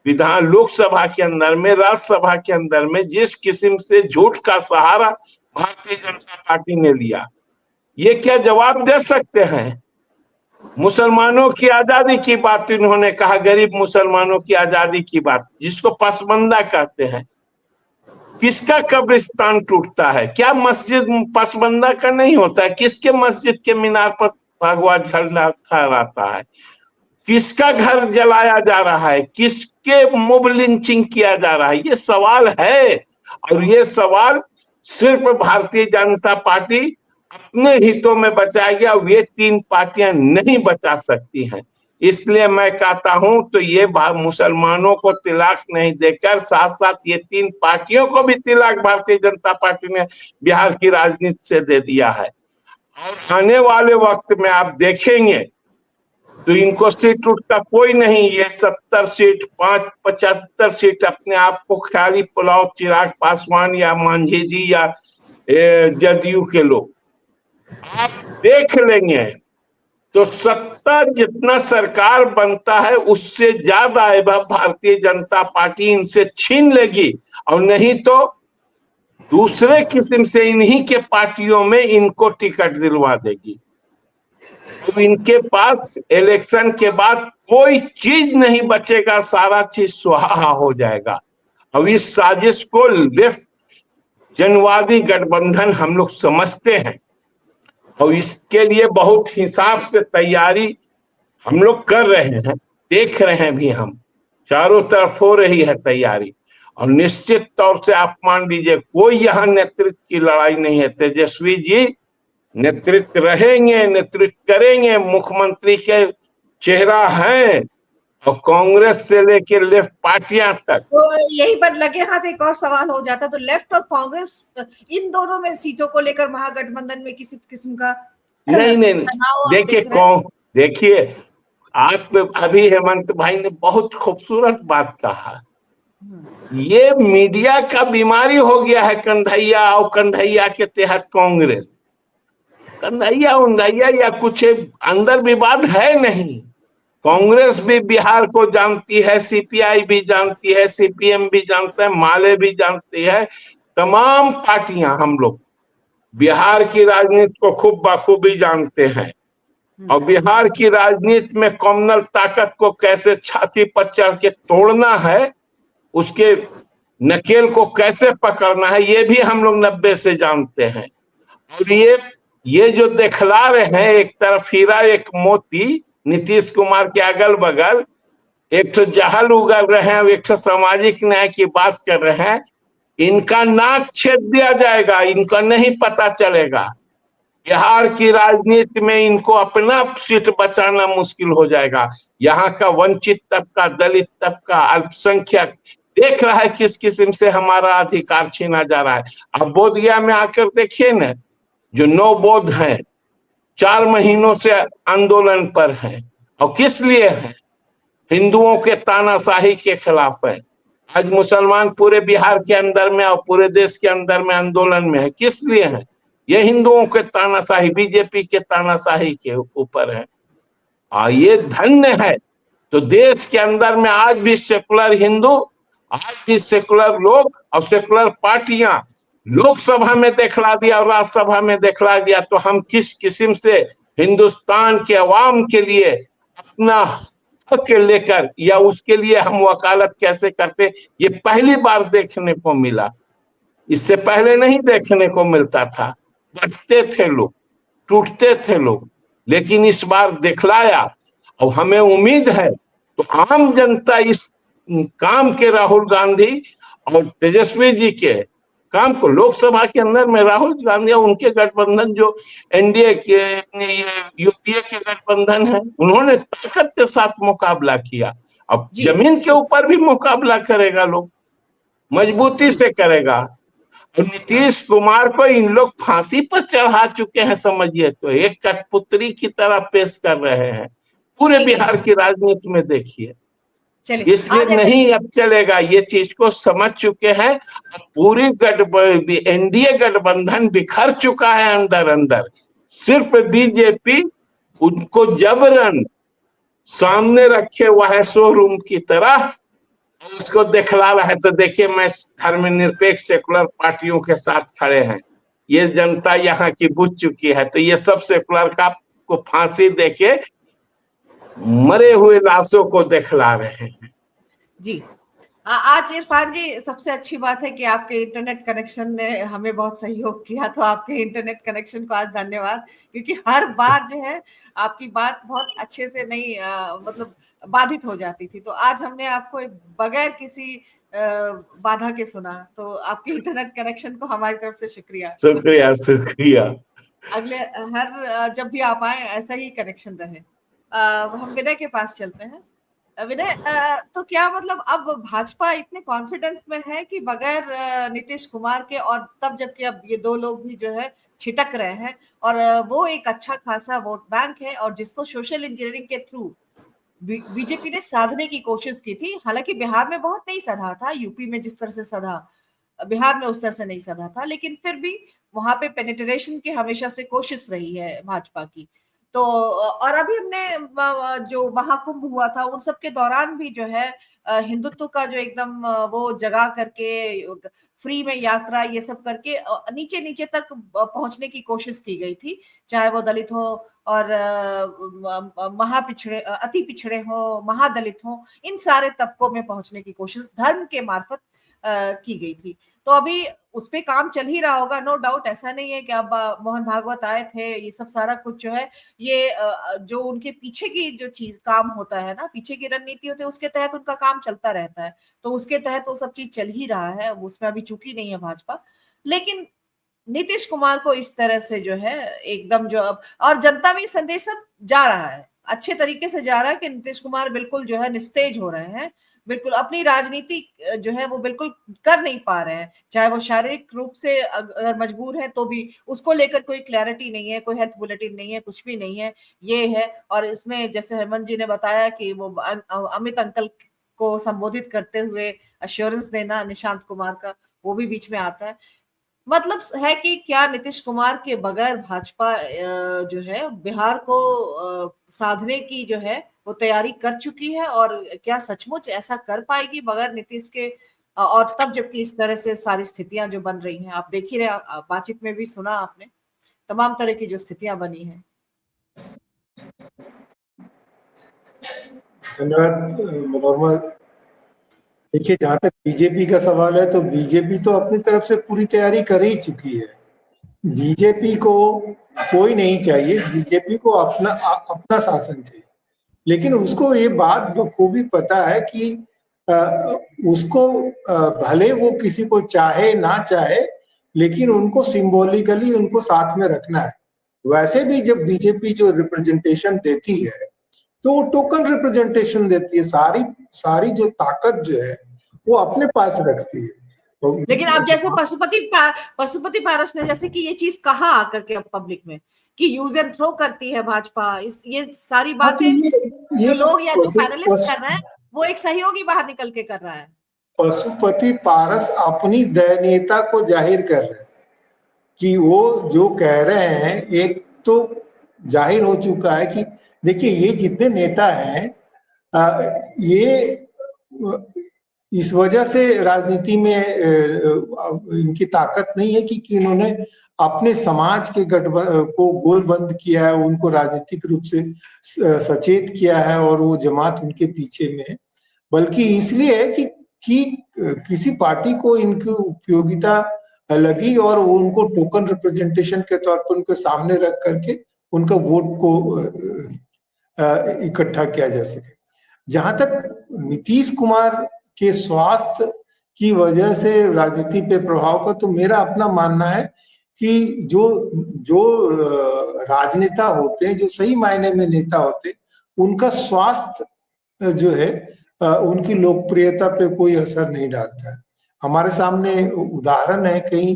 विधान लोकसभा के अंदर में, राज्यसभा के अंदर में जिस किस्म से झूठ का सहारा भारतीय जनता पार्टी ने लिया, ये क्या जवाब दे सकते हैं? मुसलमानों की आजादी की बात इन्होंने कहा, गरीब मुसलमानों की आजादी की बात, जिसको पसमंदा कहते हैं। किसका कब्रिस्तान टूटता है? क्या मस्जिद पसमंदा का नहीं होता है? किसके मस्जिद के मीनार पर भगवा झंडा फहराता है? किसका घर जलाया जा रहा है? किसके मोब लिंचिंग किया जा रहा है? ये सवाल है, और ये सवाल सिर्फ भारतीय जनता पार्टी अपने हितों में बचाएगी, और ये 3 पार्टियां नहीं बचा सकती हैं। इसलिए मैं कहता हूं, तो ये मुसलमानों को तिलाक नहीं देकर साथ साथ ये 3 पार्टियों को भी तिलाक भारतीय जनता पार्टी ने बिहार की राजनीति से दे दिया है। और आने वाले वक्त में आप देखेंगे तो इनको सीट उठ का कोई नहीं, ये 70 सीट 75 सीट अपने आप को ख्याली पुलाव चिराग पासवान या मांझी जी या जदयू के लोग आप देख लेंगे। तो सत्ता जितना सरकार बनता है उससे ज्यादा भारतीय जनता पार्टी इनसे छीन लेगी, और नहीं तो दूसरे किस्म से इन्हीं के पार्टियों में इनको टिकट दिलवा देगी। तो इनके पास इलेक्शन के बाद कोई चीज नहीं बचेगा, सारा चीज सुहा हो जाएगा। अब इस साजिश को लेफ्ट जनवादी गठबंधन हम लोग समझते हैं, और इसके लिए बहुत हिसाब से तैयारी हम लोग कर रहे हैं, देख रहे हैं भी हम। चारों तरफ हो रही है तैयारी। और निश्चित तौर से आप मान लीजिए कोई यहाँ नेतृत्व की लड़ाई नहीं है। तेजस्वी जी नेतृत्व रहेंगे, नेतृत्व करेंगे, मुख्यमंत्री के चेहरा हैं, और कांग्रेस से लेकर लेफ्ट पार्टियां तक। तो यही पर लगे हाथ एक और सवाल हो जाता, तो लेफ्ट और कांग्रेस इन दोनों में सीटों को लेकर महागठबंधन में किसी किस्म का नहीं तनाव आप देखिए देख रहे हैं? देखिए आप अभी हेमंत भाई ने बहुत खूबसूरत बात कहा। ये मीडिया का बीमारी हो गया है, कन्हैया और कन्हैया के तहत कांग्रेस, कन्हैया उन्हैया या कुछ अंदर विवाद है नहीं। कांग्रेस भी बिहार को जानती है, सीपीआई भी जानती है, सीपीएम भी जानता है, माले भी जानती है, तमाम पार्टियां हम लोग बिहार की राजनीति को खूब बखूबी जानते हैं। और बिहार की राजनीति में कम्युनल ताकत को कैसे छाती पर चढ़ के तोड़ना है, उसके नकेल को कैसे पकड़ना है, ये भी हम लोग 90 से जानते हैं। और ये जो दिखला रहे हैं, एक तरफ हीरा एक मोती, नीतीश कुमार के अगल बगल एक तो जहल उगल रहे हैं, एक तो सामाजिक न्याय की बात कर रहे हैं, इनका नाक छेद दिया जाएगा, इनका नहीं पता चलेगा। बिहार की राजनीति में इनको अपना सीट बचाना मुश्किल हो जाएगा। यहाँ का वंचित तबका, दलित तबका, अल्पसंख्यक देख रहा है किस किस्म से हमारा अधिकार छीना जा रहा है। अब बोधगया में आकर देखिए न, जो 9 बौद्ध हैं 4 महीनों से आंदोलन पर हैं, और किस लिए हैं? हिंदुओं के तानाशाही के खिलाफ है। आज मुसलमान पूरे बिहार के अंदर में और पूरे देश के अंदर में आंदोलन में है, किस लिए है? ये हिंदुओं के तानाशाही, बीजेपी के तानाशाही के ऊपर है। ये धन्य है तो देश के अंदर में आज भी सेकुलर हिंदू, आज भी सेकुलर लोग और सेकुलर पार्टियां लोकसभा में दिखला दिया और राज्यसभा में दिखला दिया, तो हम किस किस्म से हिंदुस्तान के अवाम के लिए अपना हक लेकर या उसके लिए हम वकालत कैसे करते, ये पहली बार देखने को मिला। इससे पहले नहीं देखने को मिलता था। बचते थे लोग, टूटते थे लोग, लेकिन इस बार दिखलाया। और हमें उम्मीद है तो आम जनता इस काम के, राहुल गांधी और तेजस्वी जी के काम को, लोकसभा के अंदर में राहुल गांधी और उनके गठबंधन जो एनडीए के, यूपीए के गठबंधन है, उन्होंने ताकत के साथ मुकाबला किया। अब जमीन के ऊपर भी मुकाबला करेगा, लोग मजबूती से करेगा। और नीतीश कुमार को इन लोग फांसी पर चढ़ा चुके हैं, समझिए, तो एक कठपुतली की तरह पेश कर रहे हैं पूरे बिहार की राजनीति में। देखिए, इसलिए नहीं अब चलेगा, ये चीज को समझ चुके हैं। पूरी एनडीए गठबंधन बिखर चुका है अंदर अंदर। सिर्फ बीजेपी उनको जबरन सामने रखे हुआ है शोरूम की तरह, उसको दिखला रहा है। तो देखिए, मैं धर्मनिरपेक्ष सेकुलर पार्टियों के साथ खड़े हैं, ये जनता यहाँ की बुझ चुकी है। तो ये सब सेकुलर का को फांसी देके मरे हुए लाशों को दिखला रहे हैं। जी, आज इरफान जी, सबसे अच्छी बात है कि आपके इंटरनेट कनेक्शन ने हमें बहुत सहयोग किया, तो आपके इंटरनेट कनेक्शन को आज धन्यवाद, क्योंकि हर बार जो है आपकी बात बहुत अच्छे से नहीं मतलब बाधित हो जाती थी। तो आज हमने आपको बगैर किसी बाधा के सुना, तो आपके इंटरनेट कनेक्शन को हमारी तरफ से शुक्रिया। शुक्रिया शुक्रिया। अगले हर जब भी आप आए ऐसा ही कनेक्शन रहे। हम विनय के पास चलते हैं। विनय, तो क्या मतलब अब भाजपा इतने कॉन्फिडेंस में है कि बगैर नीतीश कुमार के, और तब जबकि अब ये 2 लोग भी जो है छिटक रहे हैं, और वो एक अच्छा खासा वोट बैंक है, और जिसको सोशल इंजीनियरिंग के थ्रू बीजेपी ने साधने की कोशिश की थी। हालांकि बिहार में बहुत नहीं सधा था, यूपी में जिस तरह से सधा, बिहार में उस तरह से नहीं सधा था, लेकिन फिर भी वहां पे पेनिट्रेशन की हमेशा से कोशिश रही है भाजपा की। तो और अभी हमने जो महाकुंभ हुआ था उन सब के दौरान भी जो है हिंदुत्व का जो एकदम वो जगा करके फ्री में यात्रा ये सब करके नीचे नीचे तक पहुंचने की कोशिश की गई थी, चाहे वो दलित हो और महापिछड़े, अति पिछड़े हो, महादलित हो, इन सारे तबकों में पहुंचने की कोशिश धर्म के मार्फत की गई थी। तो तो अभी उस पे काम चल ही रहा होगा, नो डाउट। ऐसा नहीं है कि अब मोहन भागवत आए थे, ये सब सारा कुछ जो है ये जो उनके पीछे की जो चीज काम होता है ना, पीछे की रणनीति होती है, उसके तहत उनका काम चलता रहता है। तो उसके तहत वो सब चीज चल ही रहा है, उसमें अभी चूकी नहीं है भाजपा। लेकिन नीतीश कुमार को इस तरह से जो है एकदम जो अब, और जनता में संदेश अब जा रहा है, अच्छे तरीके से जा रहा है कि नीतीश कुमार बिल्कुल जो है निस्तेज हो रहे हैं, बिल्कुल अपनी राजनीति जो है वो बिल्कुल कर नहीं पा रहे हैं। चाहे वो शारीरिक रूप से अगर मजबूर है तो भी उसको लेकर कोई क्लैरिटी नहीं है, कोई हेल्थ बुलेटिन नहीं है, कुछ भी नहीं है, ये है। और इसमें जैसे हेमंत जी ने बताया कि वो अमित अंकल को संबोधित करते हुए अश्योरेंस देना निशांत कुमार का, वो भी बीच में आता है। मतलब है कि क्या नीतीश कुमार के बगैर भाजपा जो है बिहार को साधने की जो है वो तैयारी कर चुकी है, और क्या सचमुच ऐसा कर पाएगी बगैर नीतीश के? और तब जबकि इस तरह से सारी स्थितियां जो बन रही हैं, आप देख ही रहे, बातचीत में भी सुना आपने तमाम तरह की जो स्थितियां बनी हैं। धन्यवाद मनोरमा। देखिए, जहां तक बीजेपी का सवाल है तो बीजेपी तो अपनी तरफ से पूरी तैयारी कर ही चुकी है। बीजेपी को कोई नहीं चाहिए, बीजेपी को अपना शासन चाहिए। लेकिन उसको ये बात बखूबी पता है कि उसको भले वो किसी को चाहे ना चाहे, लेकिन उनको सिंबॉलिकली उनको साथ में रखना है। वैसे भी जब बीजेपी जो रिप्रेजेंटेशन देती है तो वो टोकन रिप्रेजेंटेशन देती है, सारी जो ताकत जो है वो अपने पास रखती है। तो लेकिन अब जैसे पशुपति पारस ने जैसे कि ये चीज कहा आकर के पब्लिक में कि यूज एंड थ्रो करती है भाजपा, ये सारी बातें ये जो लोग या जो पैनलिस्ट कर रहे हैं वो एक सहयोगी बाहर निकल के कर रहा है। पशुपति पारस अपनी दयनीयता को जाहिर कर रहे हैं कि वो जो कह रहे हैं, एक तो जाहिर हो चुका है कि देखिए ये जितने नेता हैं ये इस वजह से राजनीति में इनकी ताकत नहीं है कि इन्होंने अपने समाज के को गोलबंद किया है, उनको राजनीतिक रूप से सचेत किया है और वो जमात उनके पीछे में है, बल्कि इसलिए है कि किसी पार्टी को इनकी उपयोगिता लगी और वो उनको टोकन रिप्रेजेंटेशन के तौर पर उनके सामने रख करके उनका वोट को इकट्ठा किया जा सके। जहां तक नीतीश कुमार के स्वास्थ्य की वजह से राजनीति पे प्रभाव का, तो मेरा अपना मानना है कि जो राजनेता होते हैं, जो सही मायने में नेता होते हैं, उनका स्वास्थ्य जो है उनकी लोकप्रियता पे कोई असर नहीं डालता है। हमारे सामने उदाहरण है, कहीं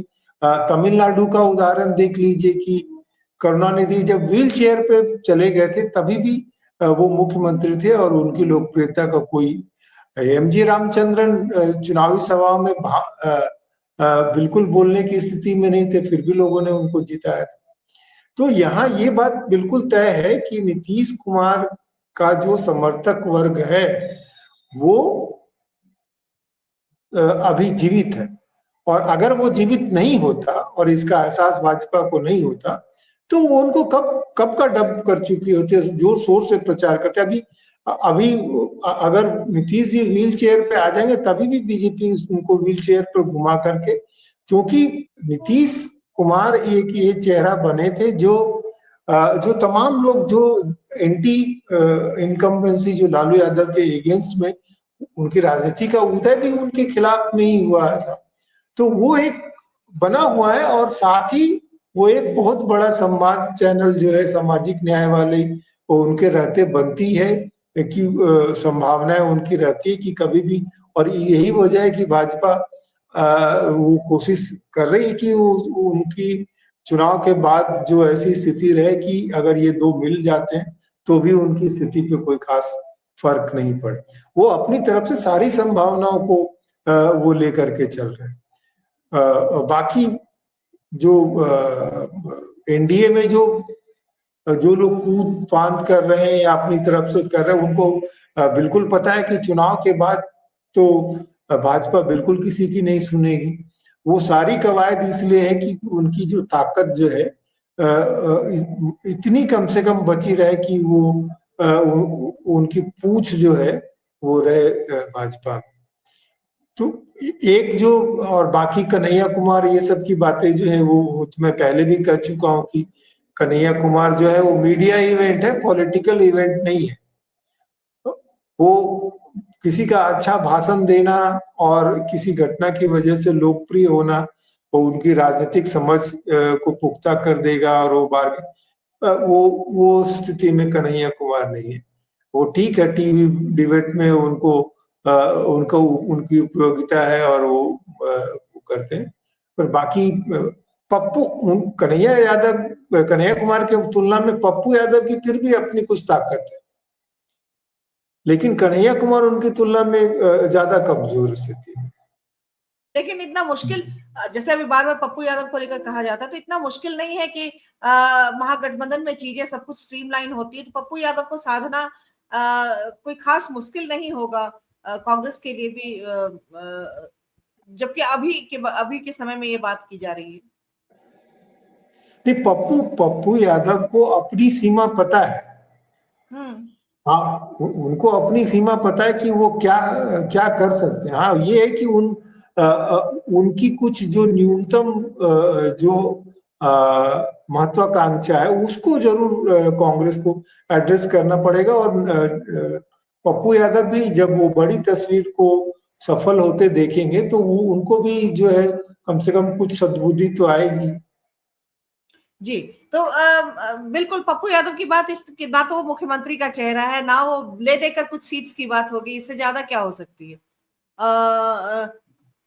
तमिलनाडु का उदाहरण देख लीजिए कि करुणानिधि जब व्हील चेयर पे चले गए थे तभी भी वो मुख्यमंत्री थे और उनकी लोकप्रियता का कोई, एमजी रामचंद्रन चुनावी सभा में बिल्कुल बोलने की स्थिति में नहीं थे, फिर भी लोगों ने उनको जिताया था। तो यहाँ ये बात बिल्कुल तय है कि नीतीश कुमार का जो समर्थक वर्ग है वो अभी जीवित है, और अगर वो जीवित नहीं होता और इसका एहसास भाजपा को नहीं होता तो वो उनको कब का डंप कर चुकी होती है, जोर शोर से प्रचार करते। अभी अगर नीतीश जी व्हील चेयर पे आ जाएंगे तभी भी बीजेपी उनको व्हील चेयर पर घुमा करके, क्योंकि नीतीश कुमार एक ये चेहरा बने थे जो तमाम लोग जो एंटी इनकम्बेंसी जो लालू यादव के अगेंस्ट में, उनकी राजनीति का उदय भी उनके खिलाफ में ही हुआ था, तो वो एक बना हुआ है। और साथ ही वो एक बहुत बड़ा संवाद चैनल जो है सामाजिक न्याय वाले, वो उनके रहते बनती है कि संभावनाएं उनकी रहती है कि कभी भी, और यही वजह है कि भाजपा वो कोशिश कर रही है कि वो उनकी चुनाव के बाद जो ऐसी स्थिति रहे कि अगर ये दो मिल जाते हैं तो भी उनकी स्थिति पे कोई खास फर्क नहीं पड़े। वो अपनी तरफ से सारी संभावनाओं को वो लेकर के चल रहे हैं। बाकी जो एनडीए में जो लोग कूद फांद कर रहे हैं या अपनी तरफ से कर रहे हैं, उनको बिल्कुल पता है कि चुनाव के बाद तो भाजपा बिल्कुल किसी की नहीं सुनेगी। वो सारी कवायद इसलिए है कि उनकी जो ताकत जो है इतनी कम से कम बची रहे कि वो उनकी पूछ जो है वो रहे भाजपा में। तो एक जो, और बाकी कन्हैया कुमार ये सब की बातें जो है वो मैं पहले भी कह चुका हूं कि कन्हैया कुमार जो है वो मीडिया इवेंट है, पॉलिटिकल इवेंट नहीं है। वो किसी का अच्छा भाषण देना और किसी घटना की वजह से लोकप्रिय होना वो उनकी राजनीतिक समझ को पुख्ता कर देगा, और वो स्थिति में कन्हैया कुमार नहीं है। वो ठीक है, टीवी डिबेट में उनको उनकी उपयोगिता है और वो करते हैं, पर बाकी कन्हैया कुमार की तुलना में पप्पू यादव की फिर भी अपनी कुछ ताकत है, लेकिन कन्हैया कुमार उनकी तुलना में ज्यादा कमजोर स्थिति है। लेकिन इतना मुश्किल, जैसे अभी बार बार पप्पू यादव को लेकर कहा जाता है, तो इतना मुश्किल नहीं है कि महागठबंधन में चीजें सब कुछ स्ट्रीमलाइन होती है, तो पप्पू यादव को साधना कोई खास मुश्किल नहीं होगा कांग्रेस के लिए भी, जबकि अभी के समय में ये बात की जा रही है। नहीं, पप्पू यादव को अपनी सीमा पता है। हाँ, उनको अपनी सीमा पता है कि वो क्या क्या कर सकते हैं। हाँ, ये है कि उनकी कुछ जो न्यूनतम जो महत्वाकांक्षा है उसको जरूर कांग्रेस को एड्रेस करना पड़ेगा, और पप्पू यादव भी जब वो बड़ी तस्वीर को सफल होते देखेंगे तो वो उनको भी जो है कम से कम कुछ सद्बुद्धि तो आएगी। जी, तो बिल्कुल पप्पू यादव की बात, इसकी ना तो वो मुख्यमंत्री का चेहरा है, ना वो ले देकर कुछ सीट्स की बात होगी, इससे ज्यादा क्या हो सकती है।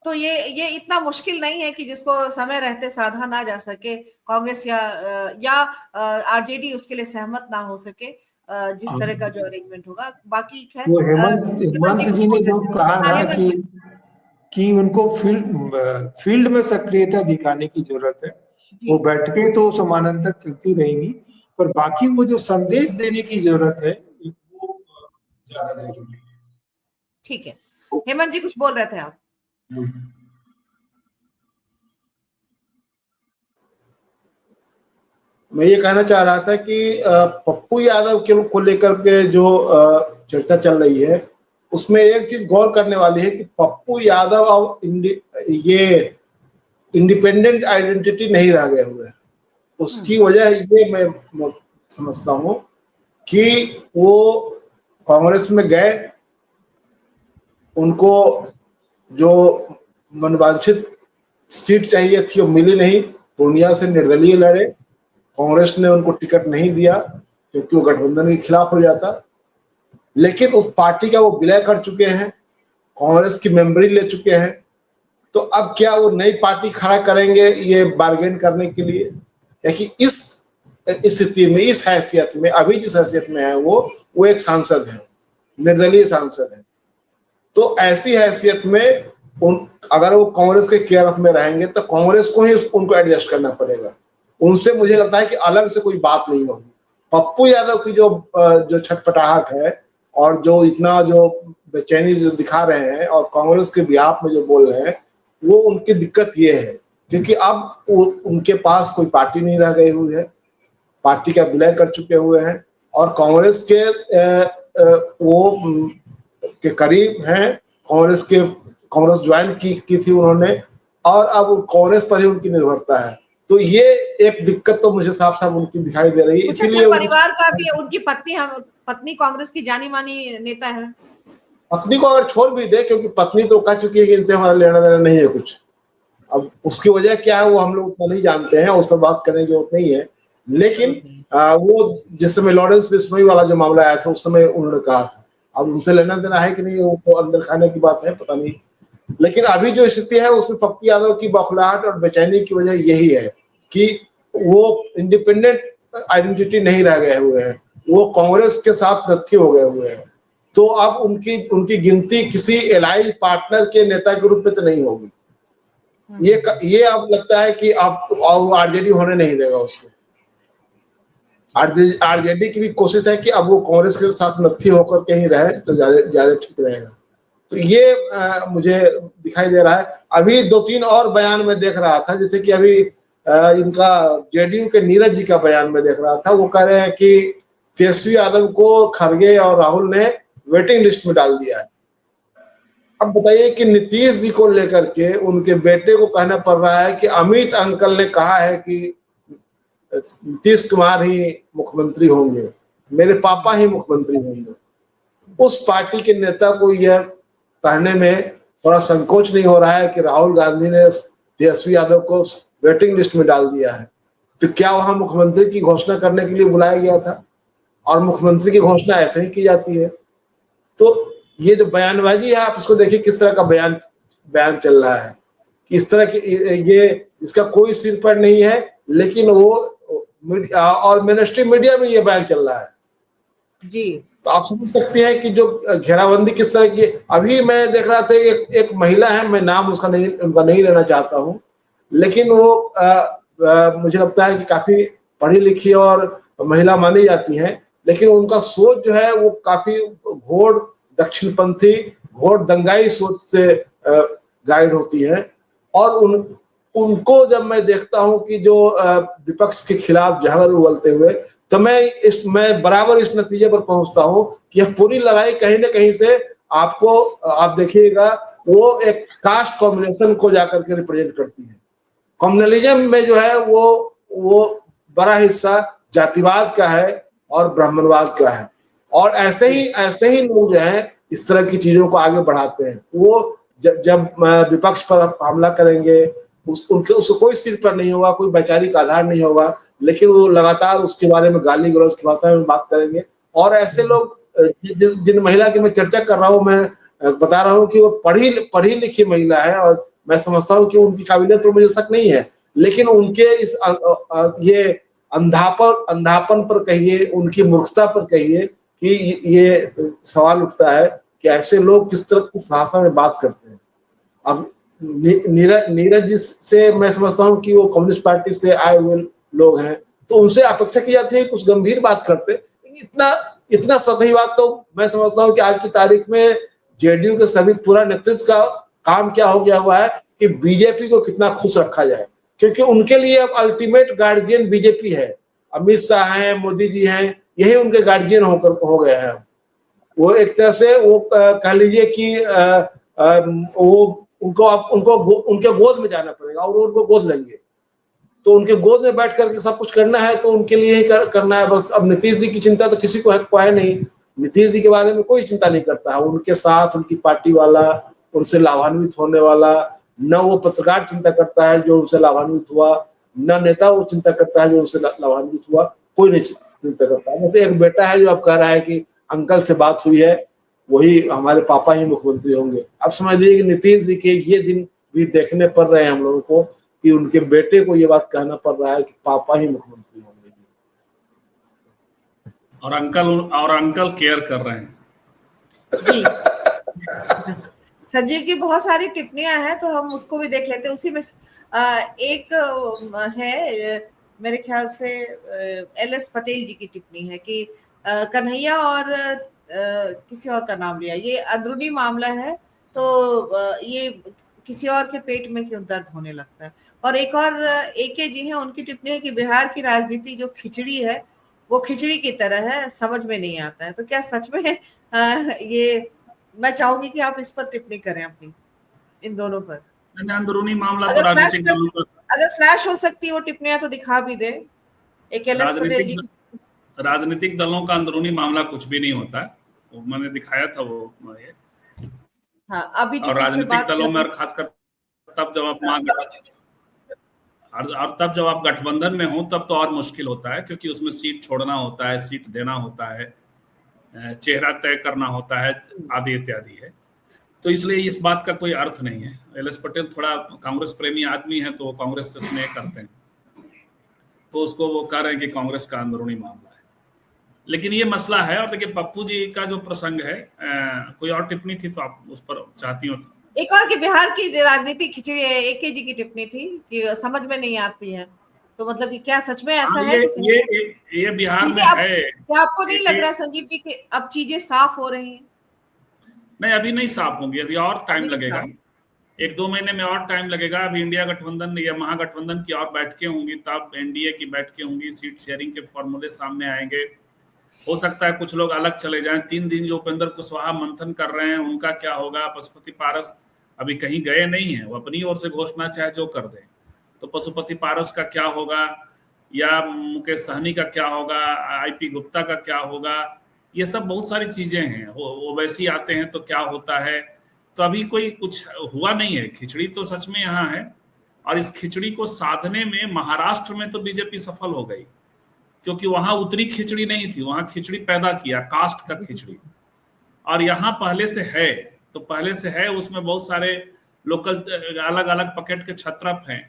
तो ये इतना मुश्किल नहीं है कि जिसको समय रहते साधा ना जा सके, कांग्रेस या आरजेडी उसके लिए सहमत ना हो सके, जिस तरह का जो अरेंजमेंट होगा। बाकी खैर वो हेमंत जी ने जो कहा ना कि उनको फील्ड में सक्रियता दिखाने की जरूरत है, वो बैठकें तो समानांतर चलती रहेंगी, पर बाकी वो जो संदेश देने की जरूरत है वो ज्यादा जरूरी है। ठीक है, हेमंत जी कुछ बोल रहे थे आप? मैं ये कहना चाह रहा था कि पप्पू यादव को लेकर के जो चर्चा चल रही है उसमें एक चीज गौर करने वाली है कि पप्पू यादव अब ये इंडिपेंडेंट आइडेंटिटी नहीं रह गए हुए हैं। उसकी वजह ये मैं समझता हूँ कि वो कांग्रेस में गए, उनको जो मनवांछित सीट चाहिए थी वो मिली नहीं, पूर्णिया से निर्दलीय लड़े, कांग्रेस ने उनको टिकट नहीं दिया क्योंकि वो गठबंधन के खिलाफ हो जाता। लेकिन उस पार्टी का वो विलय कर चुके हैं, कांग्रेस की मेंबरी ले चुके हैं, तो अब क्या वो नई पार्टी खड़ा करेंगे ये बार्गेन करने के लिए, या कि इस स्थिति में, इस हैसियत में, अभी जिस हैसियत में है वो एक सांसद है, निर्दलीय सांसद है। तो ऐसी हैसियत में अगर वो कांग्रेस के केयर ऑफ में रहेंगे तो कांग्रेस को ही उनको एडजस्ट करना पड़ेगा। उनसे मुझे लगता है कि अलग से कोई बात नहीं होगी। पप्पू यादव की जो छटपटाहट है और जो इतना जो बेचैनी जो दिखा रहे हैं और कांग्रेस के बिहाफ में जो बोल रहे हैं, वो उनकी दिक्कत ये है क्योंकि अब उनके पास कोई पार्टी नहीं रह गई हुई है, पार्टी का विलय कर चुके हुए हैं और कांग्रेस के वो के करीब हैं, कांग्रेस ज्वाइन की थी उन्होंने, और अब कांग्रेस पर ही उनकी निर्भरता है। तो ये एक दिक्कत तो मुझे साफ साफ उनकी दिखाई दे रही है। इसीलिए परिवार का भी, उनकी पत्नी कांग्रेस की जानी मानी नेता है। पत्नी को अगर छोड़ भी दे, क्योंकि पत्नी तो कह चुकी है कि इनसे हमारा लेना देना नहीं है कुछ, अब उसकी वजह क्या है वो हम लोग उतना नहीं जानते हैं, उस पर बात करने की जरूरत नहीं है। लेकिन वो जिस समय लॉरेंस बिश्नोई वाला जो मामला आया था उस समय उन्होंने कहा था, अब उनसे लेना देना है कि नहीं वो तो अंदर खाने की बात है, पता नहीं। लेकिन अभी जो स्थिति है उसमें पप्पू यादव की बौखलाहट और बेचैनी की वजह यही है कि वो इंडिपेंडेंट आइडेंटिटी नहीं रह गए हुए हैं, वो कांग्रेस के साथ नत्थी हो गए हुए हैं। तो अब उनकी गिनती किसी एलाई पार्टनर के नेता के रूप में तो नहीं होगी। ये अब लगता है कि अब आरजेडी होने नहीं देगा उसको। आरजेडी की भी कोशिश है कि अब वो कांग्रेस के साथ नत्थी होकर के ही रहे तो ज्यादा ठीक रहेगा। तो ये मुझे दिखाई दे रहा है। अभी 2-3 और बयान में देख रहा था, जैसे कि अभी इनका जेडीयू के नीरज जी का बयान में देख रहा था, वो कह रहे हैं कि तेजस्वी यादव को खड़गे और राहुल ने वेटिंग लिस्ट में डाल दिया है। अब बताइए कि नीतीश जी को लेकर के उनके बेटे को कहना पड़ रहा है कि अमित अंकल ने कहा है कि नीतीश कुमार ही मुख्यमंत्री होंगे, मेरे पापा ही मुख्यमंत्री होंगे। उस पार्टी के नेता को यह कहने में थोड़ा संकोच नहीं हो रहा है कि राहुल गांधी ने तेजस्वी यादव को वेटिंग लिस्ट में डाल दिया है, तो क्या वहां मुख्यमंत्री की घोषणा करने के लिए बुलाया गया था? और मुख्यमंत्री की घोषणा ऐसे ही की जाती है। तो ये जो बयानबाजी है, आप इसको देखिए किस तरह का बयान चल रहा है, कि इस तरह की ये इसका कोई सिर पर नहीं है, लेकिन वो और मेनस्ट्रीम मीडिया में ये बयान चल रहा है जी। तो आप समझ सकते हैं कि जो घेराबंदी किस तरह की। अभी मैं देख रहा था एक महिला है, मैं नाम उनका नहीं लेना चाहता हूँ, लेकिन वो मुझे लगता है कि काफी पढ़ी लिखी और महिला मानी जाती हैं, लेकिन उनका सोच जो है वो काफी घोर दक्षिणपंथी, घोर दंगाई सोच से गाइड होती है। और उनको जब मैं देखता हूं कि जो विपक्ष के खिलाफ जहर उगलते हुए, तो मैं बराबर इस नतीजे पर पहुंचता हूं कि यह पूरी लड़ाई कहीं ना कहीं से आप देखिएगा वो एक कास्ट कॉम्बिनेशन को जाकर के रिप्रेजेंट करती है। कम्युनलिज्म में जो है वो बड़ा हिस्सा जातिवाद का है और ब्राह्मणवाद का है, और ऐसे ही लोग जो है इस तरह की चीजों को आगे बढ़ाते हैं। वो जब विपक्ष पर हमला करेंगे, उसको कोई सिर पर नहीं होगा, कोई वैचारिक आधार नहीं होगा, लेकिन वो लगातार उसके बारे में गाली गलौज की भाषा में बात करेंगे। और ऐसे लोग जिन महिला की मैं चर्चा कर रहा हूँ, मैं बता रहा हूँ कि वो पढ़ी लिखी महिला है, और मैं समझता हूँ कि उनकी काबिलियत पर मुझे शक नहीं है, लेकिन उनके इस ये अंधापन पर कहिए, उनकी मूर्खता पर कहिए कि ये सवाल उठता है कि ऐसे लोग किस तरह की भाषा में बात करते हैं। अब नीरज जी से मैं समझता हूँ कि वो कम्युनिस्ट पार्टी से आए हुए लोग हैं, तो उनसे अपेक्षा की जाती है कुछ गंभीर बात करते। इतना सतही बात तो मैं समझता हूँ कि आज की तारीख में जेडीयू के सभी पूरा नेतृत्व का काम क्या हो गया हुआ है कि बीजेपी को कितना खुश रखा जाए, क्योंकि उनके लिए अब अल्टीमेट गार्जियन बीजेपी है। अमित शाह हैं, मोदी जी हैं, यही उनके गार्जियन हो गए हैं। वो एक तरह से वो कह लीजिए कि वो उनको उनके गोद में जाना पड़ेगा और उनको गोद लेंगे, तो उनके गोद में बैठ करके सब कुछ करना है, तो उनके लिए ही करना है बस। अब नीतीश जी की चिंता तो किसी को है नहीं, नीतीश जी के बारे में कोई चिंता नहीं करता है। उनके साथ उनकी पार्टी वाला, उनसे लाभान्वित होने वाला, न वो पत्रकार चिंता करता है जो उनसे लाभान्वित हुआ, न नेता वो चिंता करता है जो उनसे लाभान्वित हुआ, कोई नहीं चिंता करता है। जैसे एक बेटा है जो अब कह रहा है कि अंकल से बात हुई है, वही हमारे पापा ही मुख्यमंत्री होंगे। अब समझ लीजिए कि नीतीश जी के ये दिन भी देखने पड़ रहे हैं हम लोगों को कि उनके बेटे को ये बात कहना पड़ रहा है कि पापा ही मुख्यमंत्री होंगे। और अंकल केयर कर रहे हैं जी। संजीव जी, बहुत सारी टिप्पणियां हैं, तो हम उसको भी देख लेते हैं। उसी में एक है मेरे ख्याल से LS पटेल जी की टिप्पणी है कि कन्हैया और किसी और का नाम लिया, ये अंदरूनी मामला है, तो ये किसी और के पेट में क्यों दर्द होने लगता है। और एक और AK जी हैं, उनकी टिप्पणी है कि बिहार की राजनीति जो खिचड़ी है वो खिचड़ी की तरह है, समझ में नहीं आता है। तो क्या सच में ये, मैं चाहूंगी कि आप इस पर टिप्पणी करें अपनी, इन दोनों पर। अंदरूनी मामला तो अगर फ्लैश हो सकती है वो टिप्पणियां तो दिखा भी दे। एक LS पटेल जी, राजनीतिक दलों का अंदरूनी मामला कुछ भी नहीं होता है, वो मैंने दिखाया था वो ये। हाँ, अभी और राजनीतिक दलों में, और खासकर तब जब आप गठबंधन में हो तब तो और मुश्किल होता है, क्योंकि उसमें सीट छोड़ना होता है, सीट देना होता है, चेहरा तय करना होता है, आदि इत्यादि है। तो इसलिए इस बात का कोई अर्थ नहीं है। LS पटेल थोड़ा कांग्रेस प्रेमी आदमी है, तो वो कांग्रेस से स्नेह करते हैं, तो उसको वो कह रहे हैं कि कांग्रेस का अंदरूनी मामला है। लेकिन ये मसला है। और देखिए पप्पू जी का जो प्रसंग है, कोई और टिप्पणी थी तो आप उस पर चाहती हो? एक और कि बिहार की राजनीति खिचड़ी है, AK जी की टिप्पणी थी कि समझ में नहीं आती है। तो मतलब कि क्या सच में ऐसा है कि ये बिहार में है? क्या आपको नहीं लग रहा संजीव जी कि अब चीजें साफ हो रही हैं? नहीं, अभी नहीं साफ होंगी, अभी और टाइम लगेगा, 1-2 महीने में और टाइम लगेगा। अभी इंडिया गठबंधन या महागठबंधन की और बैठकें होंगी, तब NDA की बैठकें होंगी, सीट शेयरिंग के फॉर्मूले सामने आएंगे, हो सकता है कुछ लोग अलग चले जाएं। 3 दिन जो उपेंद्र कुशवाहा मंथन कर रहे हैं उनका क्या होगा? पशुपति पारस अभी कहीं गए नहीं है, वो अपनी ओर से घोषणा चाहे जो कर दें, तो पशुपति पारस का क्या होगा, या मुकेश सहनी का क्या होगा, आईपी गुप्ता का क्या होगा, ये सब बहुत सारी चीजें हैं। वो वैसी आते हैं तो क्या होता है। तो अभी कोई कुछ हुआ नहीं है। खिचड़ी तो सच में यहाँ है, और इस खिचड़ी को साधने में महाराष्ट्र में तो बीजेपी सफल हो गई, क्योंकि वहां उतनी खिचड़ी नहीं थी, वहां खिचड़ी पैदा किया, कास्ट का खिचड़ी। और यहाँ पहले से है, तो पहले से है, उसमें बहुत सारे लोकल अलग अलग पॉकेट के छत्रप हैं।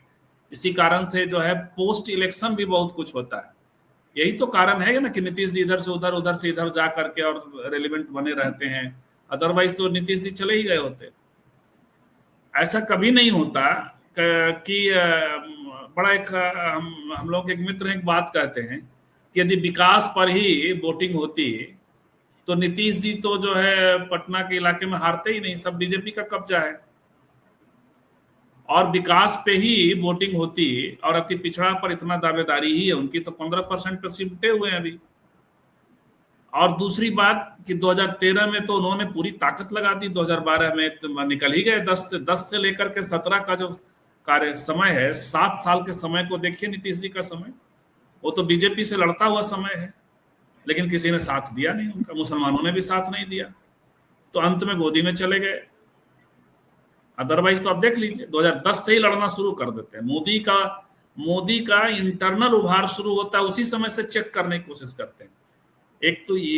इसी कारण से जो है पोस्ट इलेक्शन भी बहुत कुछ होता है। यही तो कारण है ना कि नीतीश जी इधर से उधर, उधर से इधर जा करके और रेलिवेंट बने रहते हैं। अदरवाइज तो नीतीश जी चले ही गए होते। ऐसा कभी नहीं होता कि बड़ा एक हम लोग एक मित्र एक बात कहते हैं कि यदि विकास पर ही वोटिंग होती तो नीतीश जी तो जो है पटना के इलाके में हारते ही नहीं, सब बीजेपी का कब्जा है। और विकास पे ही वोटिंग होती और अति पिछड़ा पर इतना दावेदारी ही है उनकी, तो 15% पे सिमटे हुए हैं अभी। और दूसरी बात कि 2013 में तो उन्होंने पूरी ताकत लगा दी, 2012 में तो निकल ही गए। 10 से लेकर के 17 का जो कार्य समय है, 7 साल के समय को देखिए नीतीश जी का समय, वो तो बीजेपी से लड़ता हुआ समय है, लेकिन किसी ने साथ दिया नहीं उनका, मुसलमानों ने भी साथ नहीं दिया, तो अंत में गोदी में चले गए। अदरवाइज तो आप देख लीजिए 2010 से ही लड़ना शुरू कर देते हैं। मोदी का इंटरनल उभार शुरू होता है, उसी समय से चेक करने की कोशिश करते हैं। एक तो ये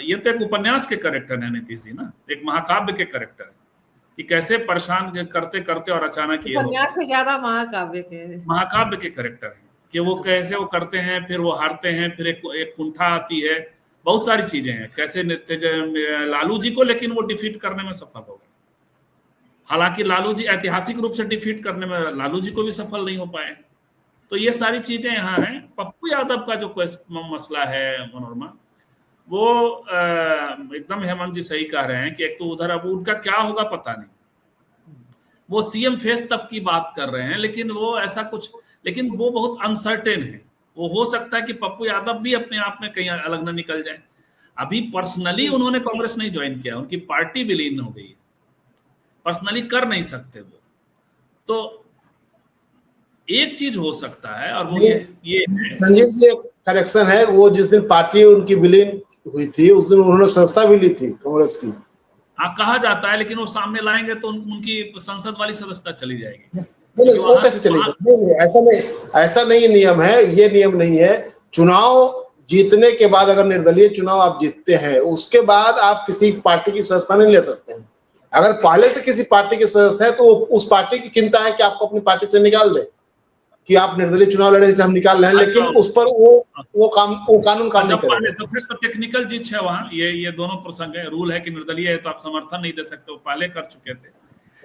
ये तो एक उपन्यास के कैरेक्टर है नीतीश जी ना, एक महाकाव्य के कैरेक्टर है कि कैसे परेशान करते करते और अचानक ये उपन्यास से ज्यादा महाकाव्य के कैरेक्टर है कि वो कैसे वो करते हैं, फिर वो हारते हैं, फिर एक कुंठा आती है, बहुत सारी चीजें हैं। कैसे लालू जी को लेकिन वो डिफीट करने में सफल हो गए। हालांकि लालू जी ऐतिहासिक रूप से डिफीट करने में लालू जी को भी सफल नहीं हो पाए। तो ये सारी चीजें यहाँ हैं। पप्पू यादव का जो मसला है मनोरमा, वो एकदम हेमंत जी सही कह रहे हैं कि एक तो उधर अब उनका क्या होगा पता नहीं, वो सीएम फेस तक की बात कर रहे हैं, लेकिन वो ऐसा कुछ, लेकिन वो बहुत अनसर्टेन है। वो हो सकता है कि पप्पू यादव भी अपने आप में कहीं अलग न निकल जाए। अभी पर्सनली उन्होंने कांग्रेस नहीं ज्वाइन किया, उनकी पार्टी विलीन हो गई है, पर्सनली कर नहीं सकते वो। तो एक चीज हो सकता है, और वो ये संजीव जी एक करेक्शन है, वो जिस दिन पार्टी उनकी विलीन हुई थी उस दिन उन्होंने संस्था भी ली थी कांग्रेस की। हाँ कहा जाता है, लेकिन वो सामने लाएंगे तो उनकी संसद वाली सदस्यता चली जाएगी। नहीं वो कैसे चलेगा? ऐसा नहीं नियम है, ये नियम नहीं है। चुनाव जीतने के बाद अगर निर्दलीय चुनाव आप जीतते हैं, उसके बाद आप किसी पार्टी की सदस्यता नहीं ले सकते हैं। अगर पहले से किसी पार्टी के सदस्य है तो उस पार्टी की चिंता है कि आपको अपनी पार्टी से निकाल दे, कि आप निर्दलीय चुनाव लड़े इसलिए हम निकाल रहे हैं, लेकिन उस पर वो कानून काम नहीं करेगा। तो टेक्निकल चीज है वहाँ, ये दोनों प्रसंग है। रूल है कि निर्दलीय है तो आप समर्थन नहीं दे सकते, वो पहले कर चुके थे।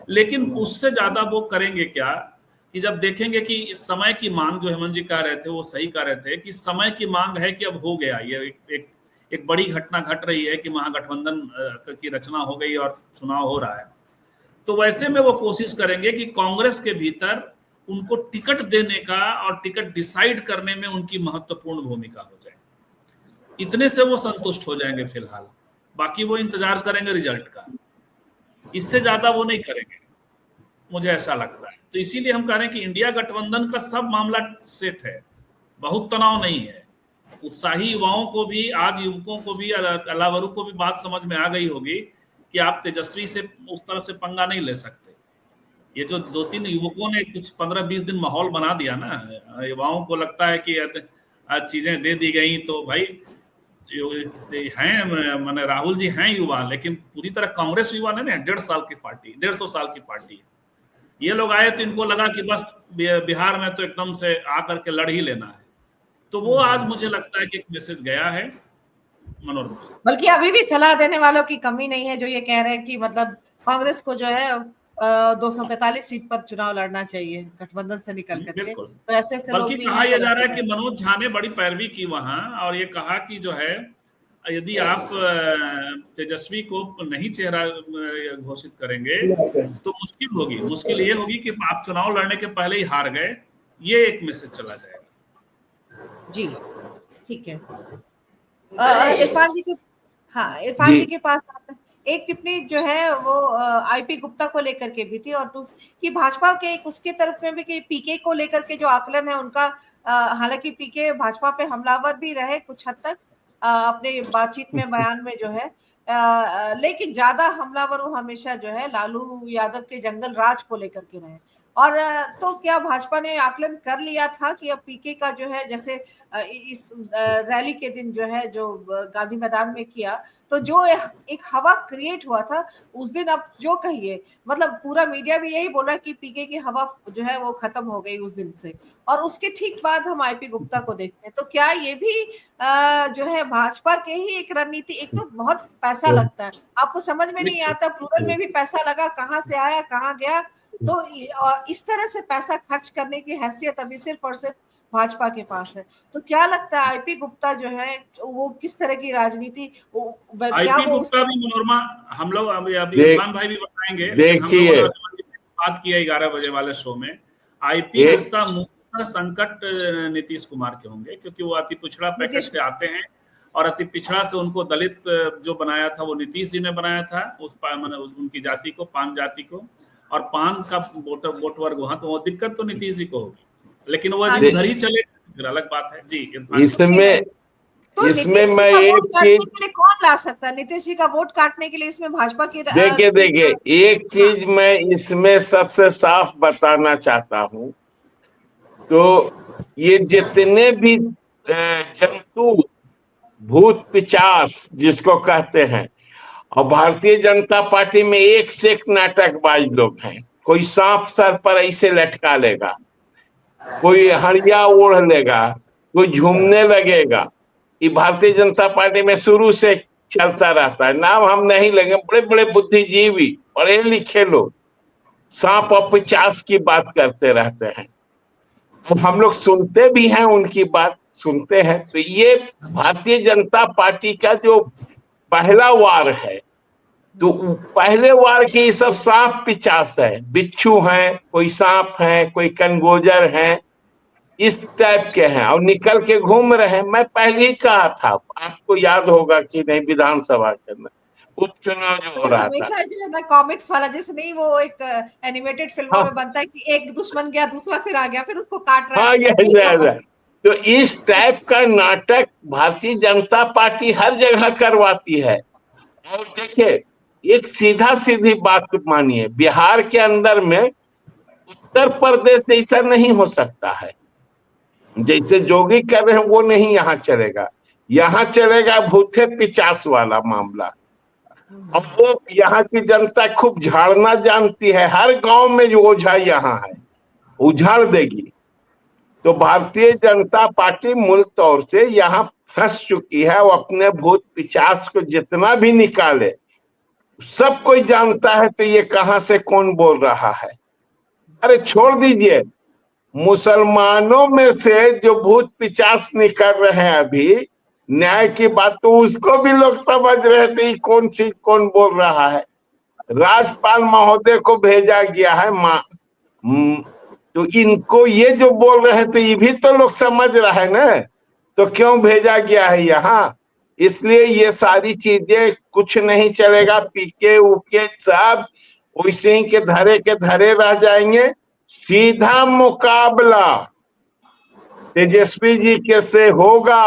लेकिन उससे ज्यादा वो करेंगे क्या कि जब देखेंगे कि समय की मांग, जो हेमंत जी कह रहे थे वो सही कह रहे थे कि समय की मांग है कि अब हो गया, ये एक बड़ी घटना घट रही है कि महागठबंधन की रचना हो गई और चुनाव हो रहा है। तो वैसे में वो कोशिश करेंगे कि कांग्रेस के भीतर उनको टिकट देने का और टिकट डिसाइड करने में उनकी महत्वपूर्ण भूमिका हो जाए। इतने से वो संतुष्ट हो जाएंगे फिलहाल, बाकी वो इंतजार करेंगे रिजल्ट का, इससे ज्यादा वो नहीं करेंगे, मुझे ऐसा लगता है। तो इसीलिए हम कह रहे हैं कि इंडिया गठबंधन का सब मामला सेट है, बहुत तनाव नहीं है। उत्साही युवाओं को भी, आज युवकों को भी, अलावरू को भी बात समझ में आ गई होगी कि आप तेजस्वी से उस तरह से पंगा नहीं ले सकते। ये जो 2-3 युवकों ने कुछ 15-20 दिन माहौल बना दिया ना, युवाओं को लगता है कि चीजें दे दी गई तो भाई हैं, मैंने राहुल जी हैं युवा, लेकिन पूरी तरह कांग्रेस युवा नहीं, 1.5 साल की पार्टी, 150 साल की पार्टी। ये लोग आए तो इनको लगा कि बस बिहार में तो एकदम से आकर के लड़ ही लेना है। तो वो आज मुझे लगता है कि एक मैसेज गया है मनोरमा। बल्कि अभी भी सलाह देने वालों की कमी नहीं है जो ये कह रहे हैं कि मतलब कांग्रेस को जो है 243 सीट पर चुनाव लड़ना चाहिए गठबंधन से निकल करके। तो ऐसे बल्कि कहा यह जा रहा है कि मनोज झा ने बड़ी पैरवी की वहां, और ये कहा कि जो है यदि आप तेजस्वी को नहीं चेहरा घोषित करेंगे तो मुश्किल ये होगी कि आप चुनाव लड़ने के पहले ही हार गए। ये एक मैसेज चला जाएगा। जी ठीक है। इरफान जी के, हाँ इरफान जी के पास आते हैं। एक टिप्पणी जो है वो आईपी गुप्ता को लेकर के भी थी, और कि भाजपा के उसके तरफ में भी कि पीके को लेकर के जो आकलन है उनका, हालांकि पीके भाजपा पे हमलावर भी रहे कुछ हद तक अपने बातचीत में, बयान में जो है, लेकिन ज्यादा हमलावर वो हमेशा जो है लालू यादव के जंगल राज को लेकर के रहे। और तो क्या भाजपा ने आकलन कर लिया था कि अब पीके का जो है, जैसे इस रैली के दिन जो है जो गांधी मैदान में किया, तो जो एक हवा क्रिएट हुआ था उस दिन, अब जो कहिए मतलब पूरा मीडिया भी यही बोल रहा है कि पीके की हवा जो है वो खत्म हो गई उस दिन से। और उसके ठीक बाद हम आईपी गुप्ता को देखते हैं, तो क्या ये भी जो है भाजपा के ही एक रणनीति, एक तो बहुत पैसा लगता है, आपको समझ में नहीं आता, प्लूरल में भी पैसा लगा, कहाँ से आया कहाँ गया, तो इस तरह से पैसा खर्च करने की हैसियत अभी सिर्फ और सिर्फ भाजपा के पास है। तो क्या लगता है आईपी गुप्ता जो है वो किस तरह की राजनीति, आईपी गुप्ता भी मनोरमा, हम लोग अभी इरफान भाई भी बताएंगे, देखिए बात किया 11 बजे वाले शो में, आईपी गुप्ता मुख्य संकट नीतीश कुमार के होंगे, क्योंकि वो अति पिछड़ा पैकेट से आते हैं, और अति पिछड़ा से उनको दलित जो बनाया था वो नीतीश जी ने बनाया था, उनकी जाति को, पान जाति को, और पान का वोट वर्ग वहां, तो वो दिक्कत तो नीतीश जी को होगी, लेकिन वो उधर ही चले, फिर अलग बात है जी। इसमें मैं एक चीज, कौन ला सकता है नीतीश जी का वोट काटने के लिए, इसमें भाजपा की, देखिए एक चीज मैं इसमें सबसे साफ बताना चाहता हूँ, तो ये जितने भी जंतु भूत पिचास जिसको कहते हैं, और भारतीय जनता पार्टी में एक से एक नाटकबाज लोग हैं। कोई सांप सर पर ऐसे लटका लेगा, कोई हड़िया ओढ़ लेगा, कोई झूमने लगेगा, ये भारतीय जनता पार्टी में शुरू से चलता रहता है। नाम हम नहीं लेंगे, बड़े बड़े बुद्धिजीवी, पढ़े लिखे लोग सांप और पिचास की बात करते रहते हैं, तो हम लोग सुनते भी हैं, उनकी बात सुनते हैं। तो ये भारतीय जनता पार्टी का जो पहला वार है, तो पहले वार के ये सब सांप पिचास है, बिच्छू हैं, कोई सांप है, कोई कनगोजर है, इस टाइप के हैं, और निकल के घूम रहे हैं। मैं पहले ही कहा था, आपको याद होगा कि नहीं, विधानसभा के अंदर उपचुनाव जो हो रहा था, हमेशा जो है ना कॉमिक्स वाला, जैसे नहीं वो एक एनिमेटेड फिल्मों में बनता है कि एक दुश्मन गया, दूसरा फिर आ गया, फिर उसको काट रहा है। तो इस टाइप का नाटक भारतीय जनता पार्टी हर जगह करवाती है। और देखिए, एक सीधा सीधी बात मानिए, बिहार के अंदर में उत्तर प्रदेश ऐसा नहीं हो सकता है, जैसे जोगी कर रहे हैं वो नहीं यहाँ चलेगा। यहाँ चलेगा भूते पिचास वाला मामला, और वो यहाँ की जनता खूब झाड़ना जानती है। हर गांव में जो ओझा यहाँ है उझाड़ देगी। तो भारतीय जनता पार्टी मूल तौर से यहाँ फंस चुकी है। वो अपने भूत पिचास को जितना भी निकाले, सब कोई जानता है तो ये कहां से कौन बोल रहा है। अरे छोड़ दीजिए, मुसलमानों में से जो भूत पिचास निकल रहे हैं अभी, न्याय की बात तो उसको भी लोग समझ रहे थे कौन सी कौन बोल रहा है। राज्यपाल महोदय को भेजा गया है तो इनको ये जो बोल रहे थे ये भी तो लोग समझ रहे हैं ना, तो क्यों भेजा गया है यहाँ। इसलिए ये सारी चीजें कुछ नहीं चलेगा, पीके उके सब वैसे ही के धरे रह जाएंगे। सीधा मुकाबला तेजस्वी जी के से होगा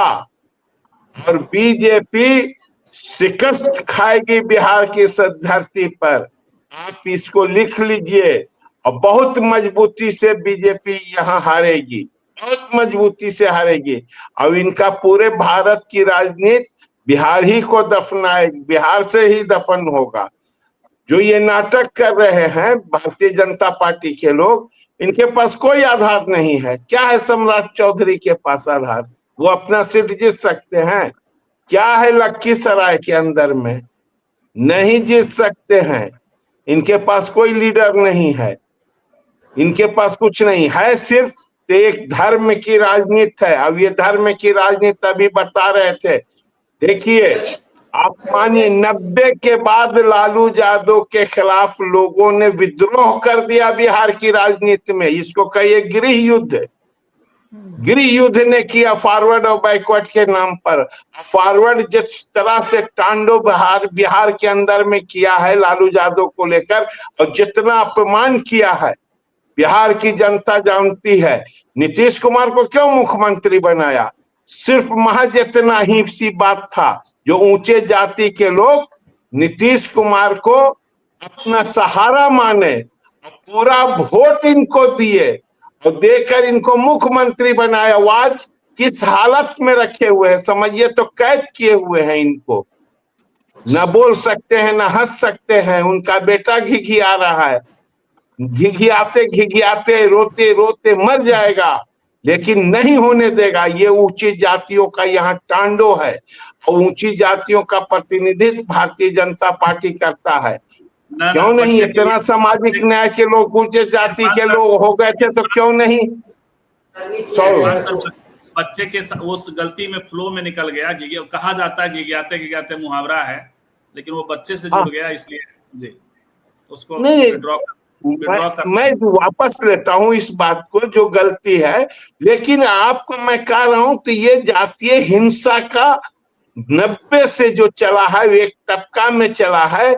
और बीजेपी शिकस्त खाएगी बिहार की धरती पर। आप इसको लिख लीजिए, और बहुत मजबूती से बीजेपी यहाँ हारेगी, बहुत मजबूती से हारेगी। अब इनका पूरे भारत की राजनीति बिहार ही को दफनाएगी, बिहार से ही दफन होगा। जो ये नाटक कर रहे हैं भारतीय जनता पार्टी के लोग, इनके पास कोई आधार नहीं है। क्या है सम्राट चौधरी के पास आधार? वो अपना सीट जीत सकते हैं? क्या है लखीसराय के अंदर में? नहीं जीत सकते हैं। इनके पास कोई लीडर नहीं है, इनके पास कुछ नहीं है, सिर्फ एक धर्म की राजनीति है। अब ये धर्म की राजनीति अभी बता रहे थे, देखिए आप मानिए 90 के बाद लालू यादव के खिलाफ लोगों ने विद्रोह कर दिया बिहार की राजनीति में। इसको कहिए गृह युद्ध। गृह युद्ध ने किया फॉरवर्ड और बैकवर्ड के नाम पर। फॉरवर्ड जिस तरह से तांडव बिहार के अंदर में किया है लालू यादव को लेकर, और जितना अपमान किया है बिहार की जनता जानती है। नीतीश कुमार को क्यों मुख्यमंत्री बनाया? सिर्फ महज इतना ही सी बात था, जो ऊंचे जाति के लोग नीतीश कुमार को अपना सहारा माने, पूरा वोट इनको दिए और देकर इनको मुख्यमंत्री बनाया। वो आज किस हालत में रखे हुए हैं समझिए, तो कैद किए हुए हैं इनको। न बोल सकते हैं न हंस सकते हैं। उनका बेटा घिघिया रहा है, घिघियाते रोते रोते मर जाएगा, लेकिन नहीं होने देगा। ये ऊंची जातियों का यहाँ तांडव है, और ऊंची जातियों का प्रतिनिधित्व भारतीय जनता पार्टी करता है। क्यों नहीं? इतना सामाजिक न्याय के लोग, ऊंचे जाति के लोग हो गए थे, तो क्यों नहीं? बच्चे के उस गलती में फ्लो में निकल गया। कहा जाता है घिघियाते घिघियाते मुहावरा है, लेकिन वो बच्चे से जुड़ गया, इसलिए जी उसको नहीं मैं वापस लेता हूं इस बात को, जो गलती है। लेकिन आपको मैं कह रहा हूं तो ये जातीय हिंसा का 90 से जो चला है, एक तबका में चला है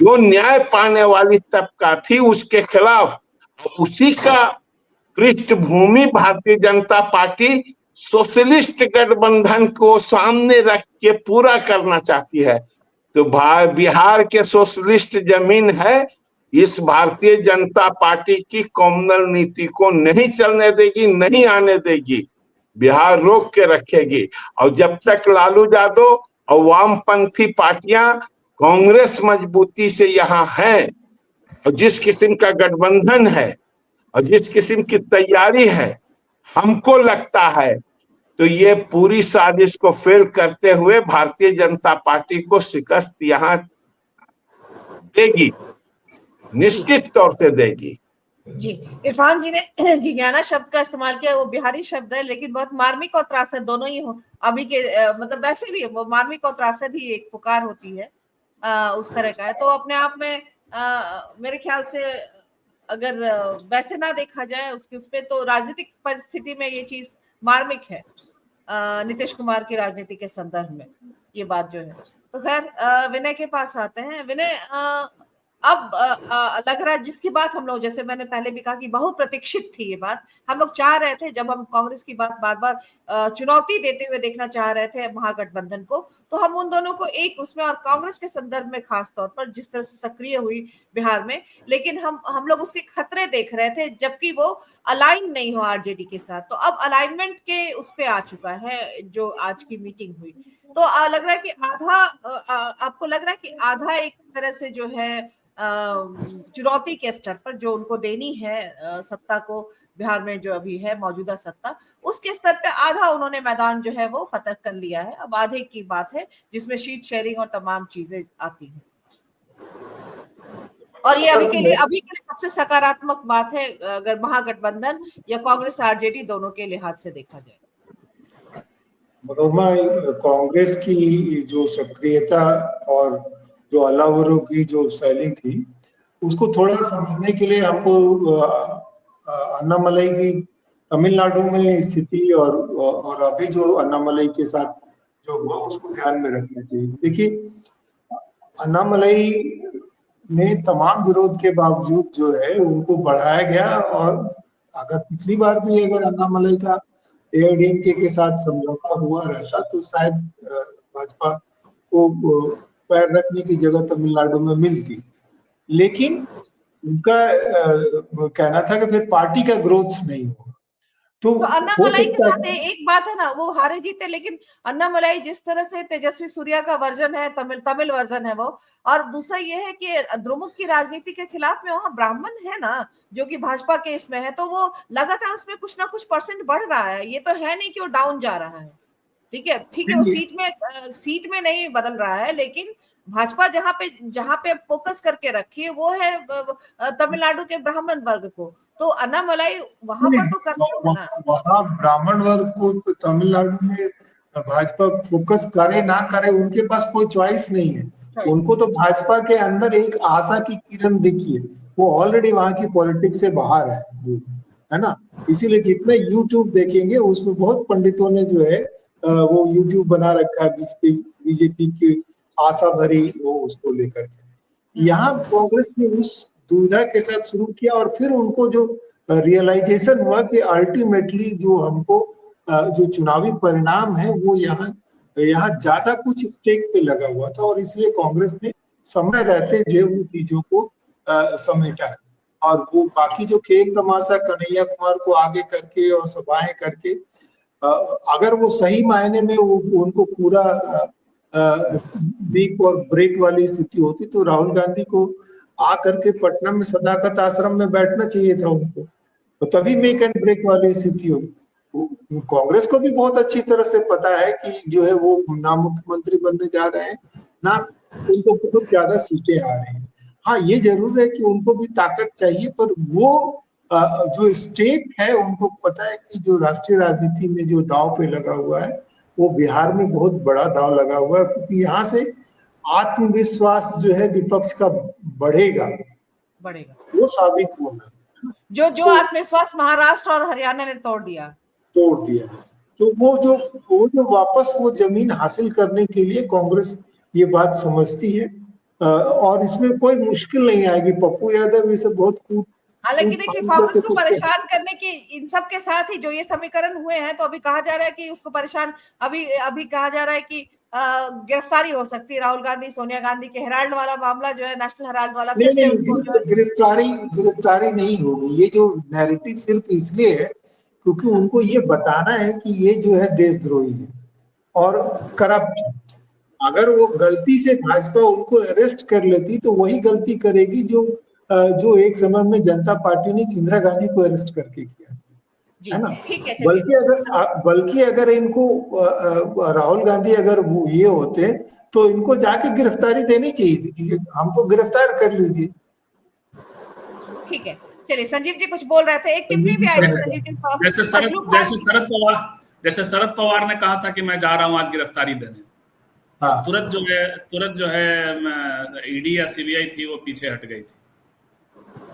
जो न्याय पाने वाली तबका थी, उसके खिलाफ। उसी का पृष्ठभूमि भारतीय जनता पार्टी सोशलिस्ट गठबंधन को सामने रख के पूरा करना चाहती है। तो बिहार के सोशलिस्ट जमीन है, इस भारतीय जनता पार्टी की कम्युनल नीति को नहीं चलने देगी, नहीं आने देगी। बिहार रोक के रखेगी। और जब तक लालू यादव और वामपंथी पार्टियां, कांग्रेस मजबूती से यहाँ है, और जिस किस्म का गठबंधन है और जिस किस्म की तैयारी है, हमको लगता है तो ये पूरी साजिश को फेल करते हुए भारतीय जनता पार्टी को शिकस्त यहाँ देगी, निश्चित तौर से देगी। जी, इरफान जी ने घिघियाना शब्द का इस्तेमाल किया, वो बिहारी शब्द है, लेकिन बहुत मार्मिक और त्रासद दोनों ही हो अभी के, मतलब वैसे भी वो मार्मिक और त्रासद ही एक पुकार होती है, उस तरह का है। तो अपने आप में मेरे ख्याल से अगर वैसे ना देखा जाए उसके उस पे, तो राजनीतिक परिस्थिति में ये चीज मार्मिक है, नीतीश कुमार की राजनीति के संदर्भ में ये बात जो है। तो खैर विनय के पास आते हैं। विनय, अब लग रहा है जिसकी बात हम लोग, जैसे मैंने पहले भी कहा कि बहुत प्रतीक्षित थी ये बात, हम लोग चाह रहे थे, जब हम कांग्रेस की बात बार बार चुनौती देते हुए देखना चाह रहे थे महागठबंधन को, तो हम उन दोनों को एक उसमें, और कांग्रेस के संदर्भ में खास तौर पर जिस तरह से सक्रिय हुई बिहार में, लेकिन हम लोग उसके खतरे देख रहे थे, जबकि वो अलाइन नहीं हो आरजेडी के साथ। तो अब अलाइनमेंट के उस पे आ चुका है जो आज की मीटिंग हुई, तो लग रहा है कि आधा, आपको लग रहा है कि आधा एक तरह से जो है चुनौती के स्तर पर जो उनको देनी है सत्ता को, बिहार में जो अभी है मौजूदा सत्ता, उसके स्तर पे आधा उन्होंने मैदान जो है वो फतह कर लिया है। अब आधे की बात है जिसमें शीट शेयरिंग और तमाम चीजें आती हैं, और ये अभी के लिए सबसे सकारात्मक बात है अगर महागठबंधन या कांग्रेस आरजेडी दोनों के लिहाज से देखा जाए। मनोरमा, कांग्रेस की जो सक्रियता और जो अलावरों की जो शैली थी, उसको थोड़ा समझने के लिए हमको अन्नामलाई की तमिलनाडु में स्थिति और अभी जो अन्नामलाई के साथ जो हुआ उसको ध्यान में रखना चाहिए। देखिए, अन्नामलाई ने तमाम विरोध के बावजूद जो है उनको बढ़ाया गया, और अगर पिछली बार भी अगर अन्नामलाई का एआईएडीएमके के साथ समझौता हुआ रहता तो शायद भाजपा को पैर रखने की जगह तमिलनाडु में मिलती, लेकिन उनका कहना था कि फिर पार्टी का ग्रोथ नहीं होगा। तो अन्नामलाई के साथ एक बात है ना, वो हारे जीते, लेकिन अन्नामलाई जिस तरह से तेजस्वी सूर्या का वर्जन है, तमिल वर्जन है वो, और दूसरा ये है कि द्रुमुक की राजनीति के खिलाफ में वहाँ ब्राह्मण है ना, जो कि भाजपा के इसमें है, तो वो लगातार उसमें कुछ ना कुछ परसेंट बढ़ रहा है। ये तो है नहीं कि वो डाउन जा रहा है। ठीक है, वो सीट में नहीं बदल रहा है, लेकिन भाजपा जहां पे फोकस करके रखी है वो है तमिलनाडु के ब्राह्मण वर्ग को। तो अन्नामलाई वहां पर तो करना है, वहां ब्राह्मण वर्ग को तमिलनाडु में भाजपा फोकस करे ना करे, उनके पास कोई चॉइस नहीं है। उनको तो भाजपा के अंदर एक आशा की किरण दिखी है, वो ऑलरेडी वहां की पॉलिटिक्स से बाहर है। है ना। इसीलिए जितने YouTube देखेंगे उसमें बहुत पंडितों ने जो है वो YouTube बना रखा है बीजेपी की आशा भरी वो उसको लेकर के। यहाँ कांग्रेस ने उस दुविधा के साथ शुरू किया और फिर उनको जो रियलाइजेशन हुआ कि अल्टीमेटली जो हमको जो चुनावी परिणाम है वो यहाँ ज्यादा कुछ स्टेक पे लगा हुआ था और इसलिए कांग्रेस ने समय रहते जो उन चीजों को समेटा है। और वो बाकी जो खेल तमाशा कन्हैया कुमार को आगे करके और सभाएं करके अगर वो सही मायने में वो उनको पूरा मेक और ब्रेक वाली स्थिति होती तो राहुल गांधी को आकर के पटना में सदाकत आश्रम में बैठना चाहिए था उनको, तो तभी मेक एंड ब्रेक वाली स्थिति होगी। कांग्रेस को भी बहुत अच्छी तरह से पता है कि जो है वो ना मुख्यमंत्री बनने जा रहे हैं ना उनको बहुत ज्यादा सीटें आ रही हैं। हाँ, ये जरूर है कि उनको भी ताकत चाहिए, पर वो जो स्टेक है उनको पता है कि जो राष्ट्रीय राजनीति में जो दांव पे लगा हुआ है वो बिहार में बहुत बड़ा दांव लगा हुआ है, क्योंकि यहाँ से आत्मविश्वास जो है विपक्ष का बढ़ेगा वो साबित होना है। जो आत्मविश्वास महाराष्ट्र और हरियाणा ने तोड़ दिया। तो वो जो वापस वो जमीन हासिल करने के लिए कांग्रेस ये बात समझती है और इसमें कोई मुश्किल नहीं आएगी। पप्पू यादव ये सब बहुत हालांकि देखिए कांग्रेस को परेशान करने की इन सब के साथ ही जो ये समीकरण हुए हैं, तो अभी कहा जा रहा है कि उसको परेशान अभी कहा जा रहा है कि गिरफ्तारी हो सकती है राहुल गांधी सोनिया गांधी के। हेराल्ड वाला मामला जो है, नेशनल हेराल्ड वाला, गिरफ्तारी नहीं होगी। ये जो नैरेटिव सिर्फ इसलिए है क्योंकि उनको ये बताना है कि ये जो है देशद्रोही है और करप्ट है। अगर वो गलती से भाजपा उनको अरेस्ट कर लेती तो वही गलती करेगी जो एक समय में जनता पार्टी ने इंदिरा गांधी को अरेस्ट करके किया था, है ना। बल्कि अगर इनको राहुल गांधी अगर वो ये होते तो इनको जाके गिरफ्तारी देनी चाहिए थी, हमको गिरफ्तार कर लीजिए। ठीक है, चलिए संजीव जी कुछ बोल रहे थे, एक टिप्पणी भी आई संजीव जी। जैसे शरद पवार ने कहा था कि मैं जा रहा हूं आज गिरफ्तारी देने, तुरंत जो है ईडी या सीबीआई थी वो पीछे हट गई थी।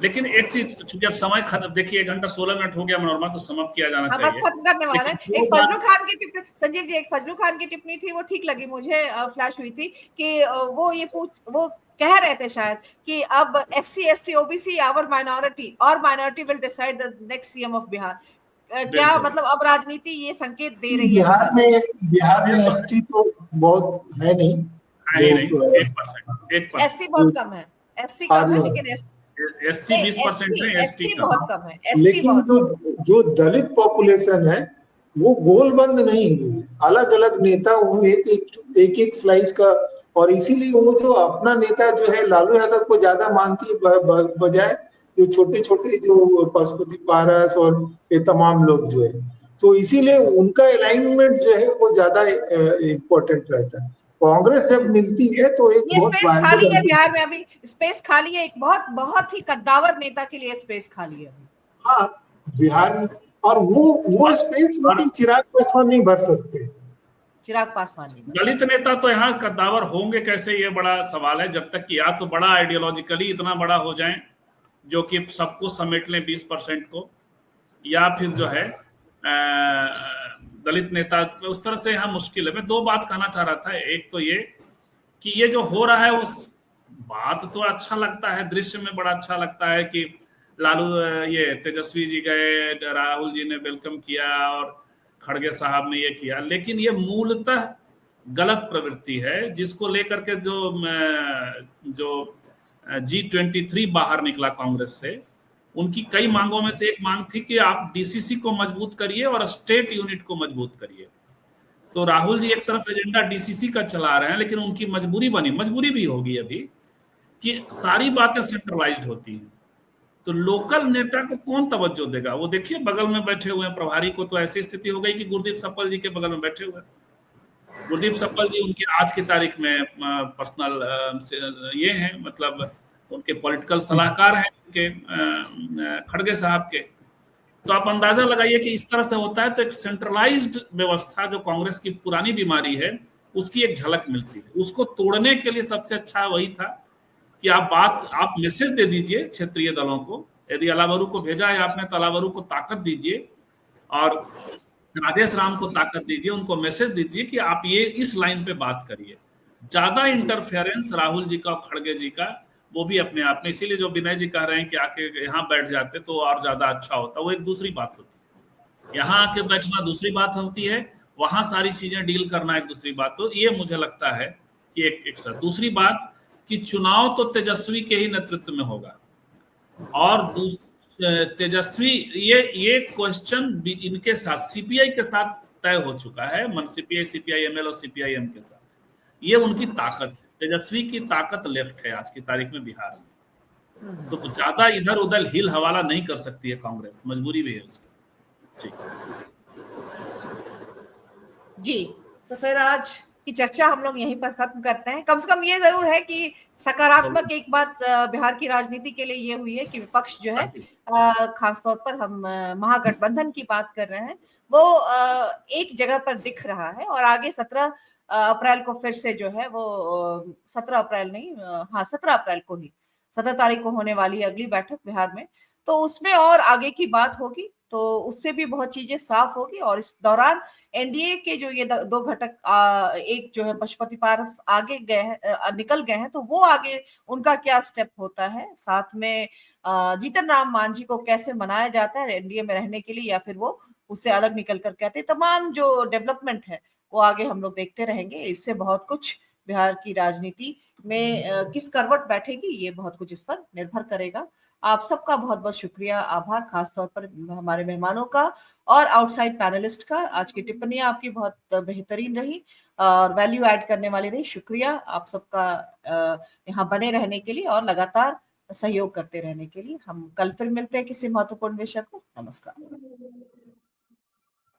लेकिन एक चीज, चूंकि अब समय खत्म, देखिए 1 घंटा 16 मिनट हो गया मनोरमा, तो समाप्त किया जाना चाहिए। बस खत्म करने वाला है। एक फजलू खान की टिप्पणी, संजीव जी, एक फजलू खान की टिप्पणी थी, वो ठीक लगी मुझे, फ्लैश हुई थी कि वो कह रहे थे शायद कि अब SC ST OBC our minority और minority will decide the next CM of Bihar. क्या मतलब अब राजनीति ये संकेत दे रही है? बिहार में ST तो बहुत है नहीं, 1%। SC बहुत कम है, SC कम है, लेकिन SC 20% है, ST बहुत कम है। लेकिन जो दलित पॉपुलेशन है वो गोलबंद नहीं हुई, अलग अलग नेता एक स्लाइस का, और इसीलिए वो जो अपना नेता जो है लालू यादव को ज्यादा मानती है बजाय जो छोटे छोटे जो पशुपति पारस और ये तमाम लोग जो है, तो इसीलिए उनका अलाइनमेंट जो है वो ज्यादा इम्पोर्टेंट रहता है। कांग्रेस जब मिलती है तो एक बहुत खाली है बिहार में, अभी स्पेस खाली है, एक बहुत ही कद्दावर नेता के लिए स्पेस खाली है। हाँ, बिहार में, और वो स्पेस लेकिन चिराग पासवान नहीं भर सकते। चिराग पासवान नहीं, दलित नेता तो यहाँ कद्दावर होंगे कैसे, ये बड़ा सवाल है। जब तक कि या तो बड़ा आइडियोलॉजिकली इतना बड़ा हो जाए जो कि सबको समेट लें 20% को, या फिर जो है दलित नेता उस तरह से यहाँ मुश्किल है। मैं 2 बात कहना चाह रहा था। एक तो ये कि ये जो हो रहा है उस बात तो अच्छा लगता है, दृश्य में बड़ा अच्छा लगता है कि लालू ये तेजस्वी जी गए, राहुल जी ने वेलकम किया और खड़गे साहब ने ये किया, लेकिन ये मूलतः गलत प्रवृत्ति है जिसको लेकर के जो G23 बाहर निकला कांग्रेस से, उनकी कई मांगों में से एक मांग थी कि आप DCC को मजबूत करिए और स्टेट यूनिट को मजबूत करिए। तो राहुल जी एक तरफ एजेंडा DCC का चला रहे हैं, लेकिन उनकी मजबूरी भी होगी अभी कि सारी बातें सेंट्रलाइज्ड होती हैं, तो लोकल नेता को कौन तवज्जो देगा? वो देखिए बगल में बैठे हुए हैं प्रभारी को, तो ऐसी स्थिति हो गई कि गुरदीप सप्पल जी के बगल में बैठे हुए। गुरदीप सप्पल जी उनकी आज की तारीख में पर्सनल ये हैं, मतलब उनके पॉलिटिकल सलाहकार हैं उनके खड़गे साहब के। तो आप अंदाजा लगाइए कि इस तरह से होता है तो एक सेंट्रलाइज्ड व्यवस्था जो कांग्रेस की पुरानी बीमारी है उसकी एक झलक मिलती है। उसको तोड़ने के लिए सबसे अच्छा वही था कि आप मैसेज दे दीजिए क्षेत्रीय दलों को, यदि अलावरू को भेजा है आपने तो अलावरू को ताकत दीजिए और राजेश राम को ताकत दीजिए, उनको मैसेज दीजिए कि आप ये इस लाइन पे बात करिए। ज्यादा इंटरफेरेंस राहुल जी का और खड़गे जी का वो भी अपने आप में, इसीलिए जो विनय जी कह रहे हैं कि आके यहाँ बैठ जाते तो और ज्यादा अच्छा होता, वो एक दूसरी बात होती है। यहाँ आके बैठना दूसरी बात होती है, वहां सारी चीजें डील करना एक दूसरी बात। तो ये मुझे लगता है कि एक एक्स्ट्रा। दूसरी बात कि चुनाव तो तेजस्वी के ही नेतृत्व में होगा और तेजस्वी ये क्वेश्चन इनके साथ सीपीआई के साथ तय हो चुका है, मन सीपीआई सीपीआईएमएल और सीपीआईएम के साथ। ये उनकी ताकत है, तेजस्वी की ताकत लेफ्ट है आज की तारीख में बिहार में। तो ज्यादा इधर उधर हिल हवाला नहीं कर सकती है कांग्रेस, मजबूरी भी है उसकी। जी, तो फिर आज की चर्चा हम लोग यहीं पर खत्म करते हैं। कम से कम ये जरूर है कि सकारात्मक एक बात बिहार की राजनीति के लिए ये हुई है कि विपक्ष जो है, खासतौर पर हम महागठबंधन की बात कर रहे हैं, वो एक जगह पर दिख रहा है। और आगे 17 अप्रैल को फिर से जो है वो 17 अप्रैल नहीं, हाँ 17 अप्रैल को ही 17 तारीख को होने वाली है अगली बैठक बिहार में, तो उसमें और आगे की बात होगी, तो उससे भी बहुत चीजें साफ होगी। और इस दौरान एनडीए के जो ये दो घटक, एक जो है पशुपति पारस आगे गए हैं, निकल गए हैं, तो वो आगे उनका क्या स्टेप होता है, साथ में जीतन राम मांझी को कैसे मनाया जाता है एनडीए में रहने के लिए, या फिर वो उससे अलग निकल कर कहते हैं, तमाम जो डेवलपमेंट है वो आगे हम लोग देखते रहेंगे। इससे बहुत कुछ बिहार की राजनीति में किस करवट बैठेगी, ये बहुत कुछ इस पर निर्भर करेगा। आप सबका बहुत बहुत शुक्रिया, आभार, खासतौर पर हमारे मेहमानों का और आउटसाइड पैनलिस्ट का। आज की टिप्पणियां आपकी बहुत बेहतरीन रही और वैल्यू ऐड करने वाली रही। शुक्रिया आप सबका यहाँ बने रहने के लिए और लगातार सहयोग करते रहने के लिए। हम कल फिर मिलते हैं किसी महत्वपूर्ण विषय को। नमस्कार।